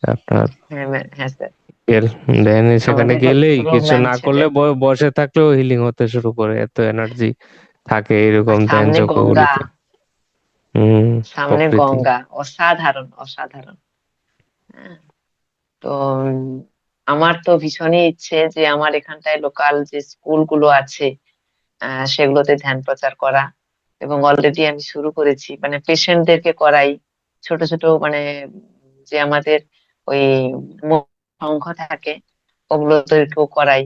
আপনার। হ্যাঁ হ্যাঁ স্যার। দেন সেখানে আমাদের গেলেই রুম কিছু ম্যাম না করলে ছিলেন। বসে থাকলেও হিলিং হতে শুরু করে, এত এনার্জি থাকে আর এরকম ধ্যান সামনে যজ্ঞ গঙ্গা, গুলিতে। হম। সামনে প্রকৃতি। গঙ্গা, অসাধারণ অসাধারণ। হ্যাঁ, তো আমার তো ভীষণই ইচ্ছে যে আমার এখানটায় লোকাল যে স্কুলগুলো আছে সেগুলোতে ধ্যান প্রচার করা। এবং অলরেডি আমি শুরু করেছি, মানে পেশেন্টদেরকে করাই, ছোট ছোট মানে যে আমাদের ওই সংঘ থাকে ওগুলোদেরকেও করাই।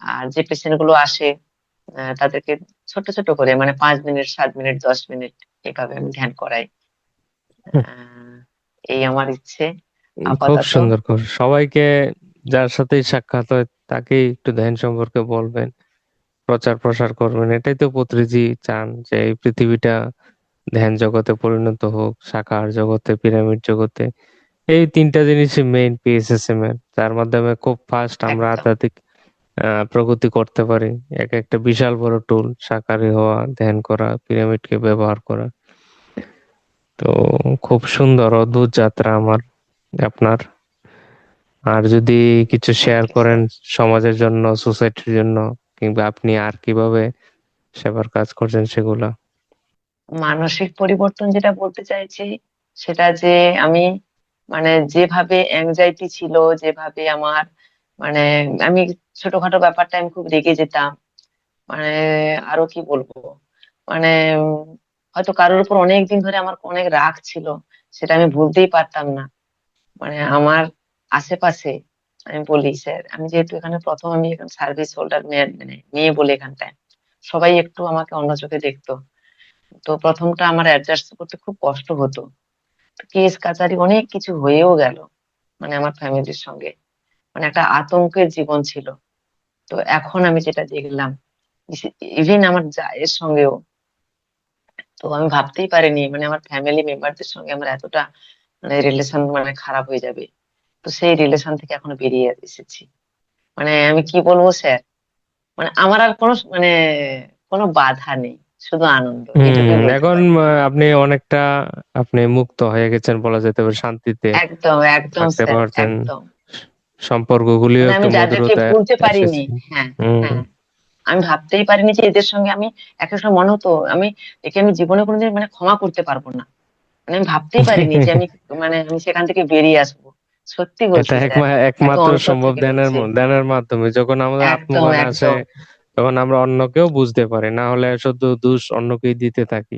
আর যে পেশেন্ট গুলো আসে তাদেরকে ছোট ছোট করে, মানে 5 মিনিট, 7 মিনিট, 10 মিনিট এভাবে আমি ধ্যান করাই। হুম, আহ এই আমার ইচ্ছে খুব আপাতত। সুন্দর করে সবাইকে, যার সাথেই সাক্ষাৎ হয় তাকেই একটু ধ্যান সম্পর্কে বলবেন, প্রচার প্রসার করবেন। এটাই তো পত্রিজি চান, যে এই পৃথিবীটা ধ্যান জগতে পরিণত হোক, সাকার জগতে, পিরামিড জগতে। এই তিনটা জিনিসই মেইন পিএসএসএম এর, যার মাধ্যমে খুব ফাস্ট আমরা একদম আধ্যাত্মিক প্রগতি করতে পারি। এক একটা বিশাল বড় টুল, সাকারি হওয়া, ধ্যান করা, পিরামিডকে ব্যবহার করা। তো খুব সুন্দর অদ্ভুত যাত্রা আমার আপনার। আর যদি কিছু থ্যাংক শেয়ার ইউ করেন স্যার। সমাজের জন্য, সোসাইটির জন্য, কিংবা আপনি আর কিভাবে সেবার কাজ করছেন সেগুলা। মানসিক পরিবর্তন যেটা বলতে চাইছি, সেটা যে আমি, মানে যেভাবে অ্যাংজাইটি ছিল, যেভাবে আমার, মানে আমি ছোটখাটো ব্যাপারটা আমি খুব রেগে যেতাম। মানে আরো কি বলবো, মানে হয়তো কারোর উপর অনেক দিন ধরে আমার অনেক রাগ ছিল, সেটা আমি ভুলতেই পারতাম না। মানে আমার আশেপাশে, আমি বলি স্যার, আমি যেহেতু এখানে প্রথম, আমি এখানে সার্ভিস হোল্ডার মেয়ে, মানে মেয়ে বলে এখানটায় সবাই একটু আমাকে অন্য চোখে দেখতো। তো প্রথমটা আমার অ্যাডজাস্ট করতে খুব কষ্ট হতো। কেস কাচারি অনেক কিছু হয়েও গেল, মানে আমার ফ্যামিলির সঙ্গে, মানে একটা আতঙ্কের জীবন ছিল। তো এখন আমি যেটা দেখলাম, ইভেন আমার জায়ের সঙ্গেও, তো আমি ভাবতেই পারিনি মানে আমার ফ্যামিলি মেম্বারদের সঙ্গে আমার এতটা মানে রিলেশন মানে খারাপ হয়ে যাবে। তো সেই রিলেশন থেকে এখনো বেরিয়ে এসেছি। মানে আমি কি বলবো স্যার, মানে আমার আর কোনো মানে কোনো বাধা নেই, শুধু আনন্দ, এইটুকুই বলতে এখন পারি। আপনি অনেকটা, আপনি মুক্ত হয়ে গেছেন বলা যেতে পারে, শান্তিতে একদম একদম থাকতে স্যার, পারছেন। একদম। সম্পর্কগুলিও মানে একটু আমি যাদেরকে মধুরতায় ভুলতে পারিনি, এসেছে। হ্যাঁ হম। হ্যাঁ, আমি ভাবতেই পারিনি যে এদের সঙ্গে আমি, এক এক সময় মনে হতো আমি একে আমি জীবনে কোনোদিন মানে ক্ষমা করতে পারবো না। মানে আমি ভাবতেই পারিনি যে আমি, মানে আমি সেখান থেকে বেরিয়ে আসবো। সত্যি এটা বলছি স্যার, এত একমাত্র অন্তর সম্ভব থেকে ধ্যানের বলছি। ধ্যানের মাধ্যমে, যখন আমাদের একদম আত্মজ্ঞান আসে, একদম তখন আমরা অন্যকেও বুঝতে পারি, না হলে শুধু দোষ অন্যকেই দিতে থাকি।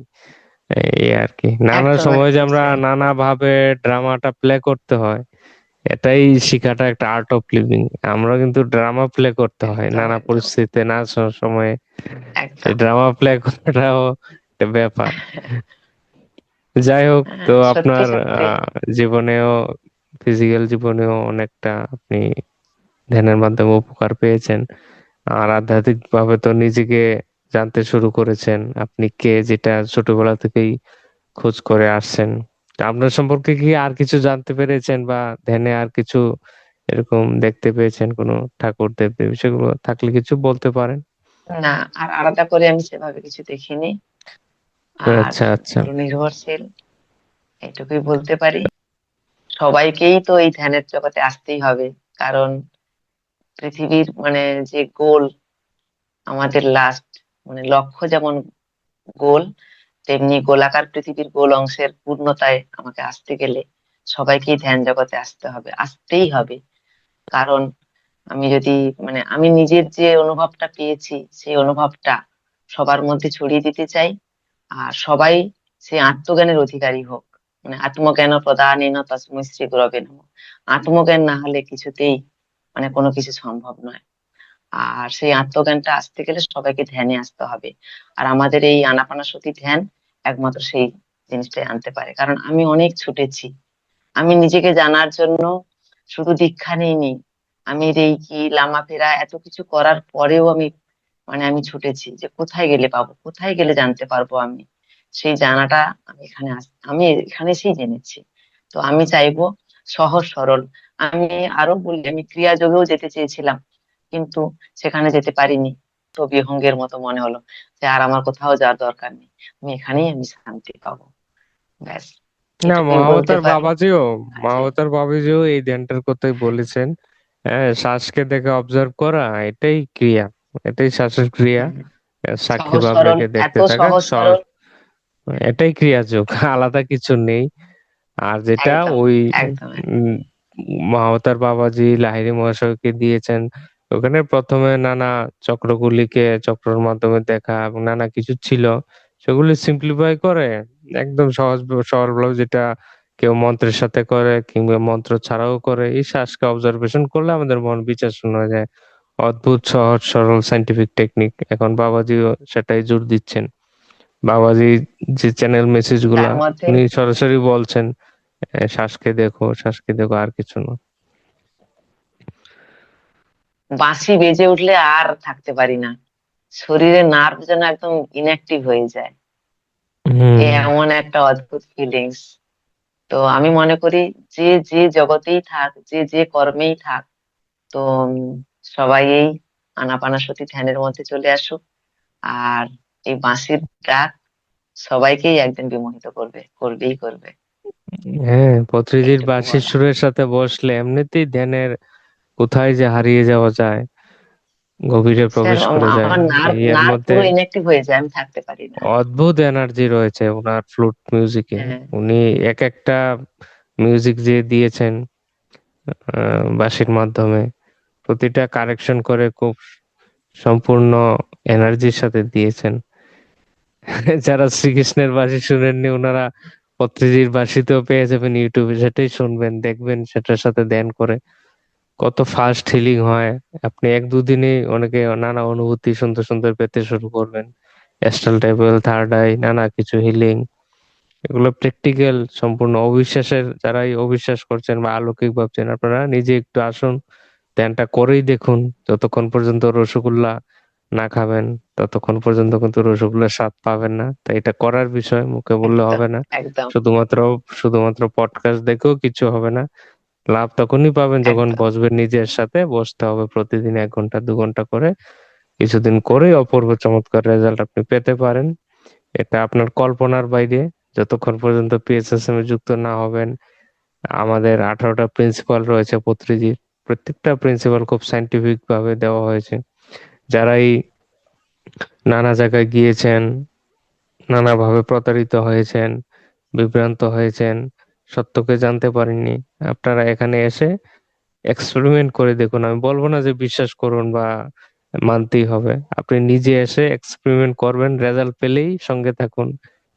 এই আর কি, নানা একদম সময় যে একদম আমরা স্যার। নানা ভাবে ড্রামাটা প্লে করতে হয়, এটাই শিখাটা একটা আর্ট অফ লিভিং। আমরা কিন্তু ড্রামা প্লে করতে হয় একদম নানা একদম পরিস্থিতিতে, না সময়ে। সেই একদম। ড্রামা প্লে করাটাও একটা ব্যাপার। যাই হোক, তো হ্যাঁ সত্যি আপনার সত্যি। জীবনেও, ফিজিক্যাল জীবনেও অনেকটা আপনি ধ্যানের মাধ্যমে উপকার পেয়েছেন। আর আধ্যাত্মিক ভাবে তো নিজেকে জানতে শুরু করেছেন, আপনি কে, যেটা ছোটবেলা থেকেই খোঁজ করে আসছেন। তা আপনার সম্পর্কে কি আর কিছু জানতে পেরেছেন, বা ধ্যানে আর কিছু এরকম দেখতে পেয়েছেন কোনো ঠাকুর দেবদেবী, সেগুলো থাকলে কিছু বলতে পারেন। না, আর আলাদা করে আমি সেভাবে কিছু দেখিনি। আর আচ্ছা আচ্ছা। গুরু নির্ভরশীল, এইটুকুই বলতে পারি। সবাইকেই তো এই ধ্যানের জগতে আসতেই হবে, কারণ পৃথিবীর মানে যে গোল, আমাদের লাস্ট মানে লক্ষ্য যেমন গোল, তেমনি গোলাকার পৃথিবীর গোল অংশের পূর্ণতায় আমাকে আসতে গেলে সবাইকেই ধ্যান জগতে আসতে হবে, আসতেই হবে। কারণ আমি যদি মানে আমি নিজের যে অনুভবটা পেয়েছি সেই অনুভবটা সবার মধ্যে ছড়িয়ে দিতে চাই। আর সবাই সেই আত্মজ্ঞানের অধিকারী হোক, মানে আত্মজ্ঞান প্রদানেন তস্মৈ শ্রী গুরবে নমঃ। আত্মজ্ঞান না হলে কিছুতেই মানে কোনো কিছু সম্ভব নয়। আর সেই আত্মজ্ঞানটা আসতে গেলে সবাইকে ধ্যানে আসতে হবে। আর আমাদের এই আনাপানাসতি ধ্যান একমাত্র সেই জিনিসটাই আনতে পারে। কারণ আমি অনেক ছুটেছি, আমি নিজেকে জানার জন্য শুধু দীক্ষা নিইনি, আমি রেইকি লামা ফেরা এত কিছু করার পরেও আমি মানে আমি ছুটেছি যে কোথায় গেলে পাবো, কোথায় গেলে জানতে পারবো আমি সেই জানাটা। আমি এখানে আমি এখানে এসেই জেনেছি। তো আমি চাইবো সহজ সরল। আমি আরো বলি, আমি ক্রিয়া যোগেও যেতে চেয়েছিলাম, কিন্তু সেখানে যেতে পারিনি। তো বিহঙ্গের মতো মনে হলো যে আর আমার কোথাও যাওয়ার দরকার নেই, আমি এখানেই আমি শান্তি পাবো। ব্যাস, না, এটুকুই বলতে মহাবতার পারি। বাবাজিও যে মহাবতার বাবাজিও এই ধ্যানটার কথাই বলেছেন। হ্যাঁ, শ্বাসকে দেখে অবজার্ভ করা, এটাই ক্রিয়া, এটাই শ্বাসের ক্রিয়া। হম, সাক্ষী সহজ ভাব সরল, রেখে এত দেখতে থাকা সহজ সহজ, সরল। এটাই ক্রিয়া যোগ, আলাদা কিছু নেই। আর যেটা একদম, ওই একদম, একদম। উম, মহাবতার বাবাজি লাহিড়ী মহাশয়কে দিয়েছেন, ওখানে প্রথমে নানা চক্রগুলিকে চক্রের মাধ্যমে দেখা এবং নানা কিছু ছিল, সেগুলি সিম্পলিফাই করে একদম সহজ সরলভাবে, যেটা কেউ মন্ত্রের সাথে করে কিংবা মন্ত্র ছাড়াও করে, এই শ্বাসকে অবজারভেশন করলে আমাদের মন বিচার শূন্য হয়ে যায়। অদ্ভুত সহজ সরল সাইন্টিফিক টেকনিক, এখন বাবাজিও সেটাই জোর দিচ্ছেন। বাবাজি যে চ্যানেল মেসেজ গুলা তার মধ্যে উনি সরাসরি বলছেন, শ্বাসকে দেখো, শ্বাসকে দেখো, আর কিছু না। বাঁশি বেজে উঠলে আর থাকতে পারি না, শরীরের নার্ভ যেন একদম ইনঅ্যাক্টিভ হয়ে যায়। এ হুম। এমন একটা অদ্ভুত ফিলিংস। তো আমি মনে করি যে যে জগতেই থাক, যে যে কর্মেই থাক, তো সবাই এই আনাপানাসতি ধ্যানের মধ্যে চলে আসুক। আর এই বাঁশির ডাক সবাইকেই একদিন বিমোহিত করবে, করবেই করবে। হ্যাঁ, পত্রিজির এইটুকু বাঁশির বলা। সুরের সাথে বসলে এমনিতেই ধ্যানের কোথায় যে হারিয়ে যাওয়া যায়, গভীরে স্যার, প্রবেশ করে যায়। আমার নার্ভ এই এর নার্ভ মধ্যে পুরো ইনঅ্যাক্টিভ হয়ে যায়, আমি থাকতে পারি না। অদ্ভুত এনার্জি রয়েছে ওনার ফ্লুট মিউজিকে। হ্যাঁ, উনি এক একটা মিউজিক যে দিয়েছেন বাঁশির মাধ্যমে, প্রতিটা কারেকশন করে খুব সম্পূর্ণ এনার্জির সাথে দিয়েছেন। যারা শ্রীকৃষ্ণের বাঁশি শুনেননি, ওনারা পত্রিজির বাঁশিতেও পেয়ে যাবেন ইউটিউবে, সেটাই শুনবেন, দেখবেন সেটার সাথে ধ্যান করে কত ফাস্ট হিলিং হয়। আপনি এক দুদিনে অনেকে নানা অনুভূতি সুন্দর সুন্দর পেতে শুরু করবেন, অ্যাস্ট্রাল ট্রাভেল, থার্ড আই, নানা কিছু হিলিং। এগুলো প্র্যাকটিক্যাল, সম্পূর্ণ অবিশ্বাসের, যারা এই অবিশ্বাস করছেন বা অলৌকিক ভাবছেন, আপনারা নিজে একটু আসুন, ধ্যানটা করেই দেখুন। যতক্ষণ পর্যন্ত রসগোল্লা না খাবেন, ততক্ষণ পর্যন্ত কিন্তু রসগোল্লার স্বাদ পাবেন না। তাই এটা করার বিষয়, মুখে বললে একদম, হবে না। একদম, শুধুমাত্র শুধুমাত্র পডকাস্ট দেখেও কিছু হবে না। লাভ তখনই পাবেন যখন একদম, বসবেন, নিজের সাথে বসতে হবে প্রতিদিন 1 ঘন্টা 2 ঘন্টা করে, কিছুদিন করেই অপূর্ব চমৎকার রেজাল্ট আপনি পেতে পারেন। এটা আপনার কল্পনার বাইরে। যতক্ষণ পর্যন্ত পিএসএসএম এ যুক্ত না হবেন, আমাদের 18টা প্রিন্সিপাল রয়েছে পত্রিজির, প্রত্যেকটা প্রিন্সিপাল খুব সাইন্টিফিক ভাবে দেওয়া হয়েছে। যারাই নানা জায়গায় গিয়েছেন, নানাভাবে প্রতারিত হয়েছেন, বিভ্রান্ত হয়েছেন, সত্যকে জানতে পারেননি, আপনারা এখানে এসে এক্সপেরিমেন্ট করে দেখুন। আমি বলবো না যে বিশ্বাস করুন বা মানতেই হবে, আপনি নিজে এসে এক্সপেরিমেন্ট করবেন, রেজাল্ট পেলেই সঙ্গে থাকুন।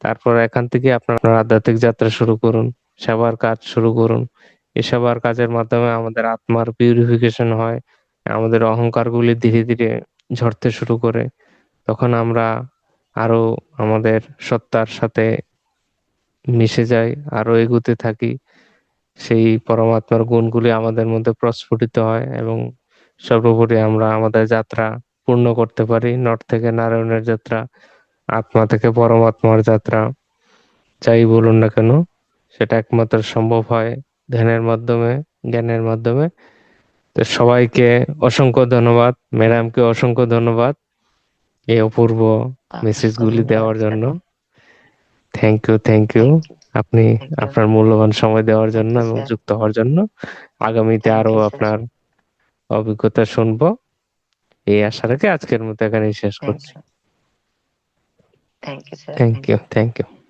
তারপর এখান থেকে আপনার আধ্যাত্মিক যাত্রা শুরু করুন, সেবার কাজ শুরু করুন। এই সেবার কাজের মাধ্যমে আমাদের আত্মার পিউরিফিকেশন হয়, আমাদের অহংকারগুলি ধীরে ধীরে ঝরতে শুরু করে। তখন আমরা আরো আমাদের সত্তার সাথে মিশে যাই, আরো এগুতে থাকি, সেই পরমাত্মার গুণগুলি আমাদের মধ্যে প্রস্ফুটিত হয় এবং সর্বোপরি আমরা আমাদের যাত্রা পূর্ণ করতে পারি। নট থেকে নারায়ণের যাত্রা, আত্মা থেকে পরমাত্মার যাত্রা, যাই বলুন না কেন, সেটা একমাত্র সম্ভব হয় ধ্যানের মাধ্যমে, জ্ঞানের মাধ্যমে। তো সবাইকে অসংখ্য ধন্যবাদ, ম্যাডামকে অসংখ্য ধন্যবাদ এই অপূর্ব মেসেজ আপনাকেও গুলি ধন্যবাদ দেওয়ার জন্য। Sir. Thank you, thank you. Thank you. আপনি থ্যাংক ইউ। আপনার মূল্যবান সময় দেওয়ার থ্যাংক জন্য ইউ এবং স্যার। যুক্ত হওয়ার জন্য। আগামীতে থ্যাংক আরো ইউ স্যার। আপনার অভিজ্ঞতা শুনবো, এই আশা রেখে আজকের মতো এখানেই শেষ থ্যাংক করছি। You. Thank you sir. Thank you, thank you.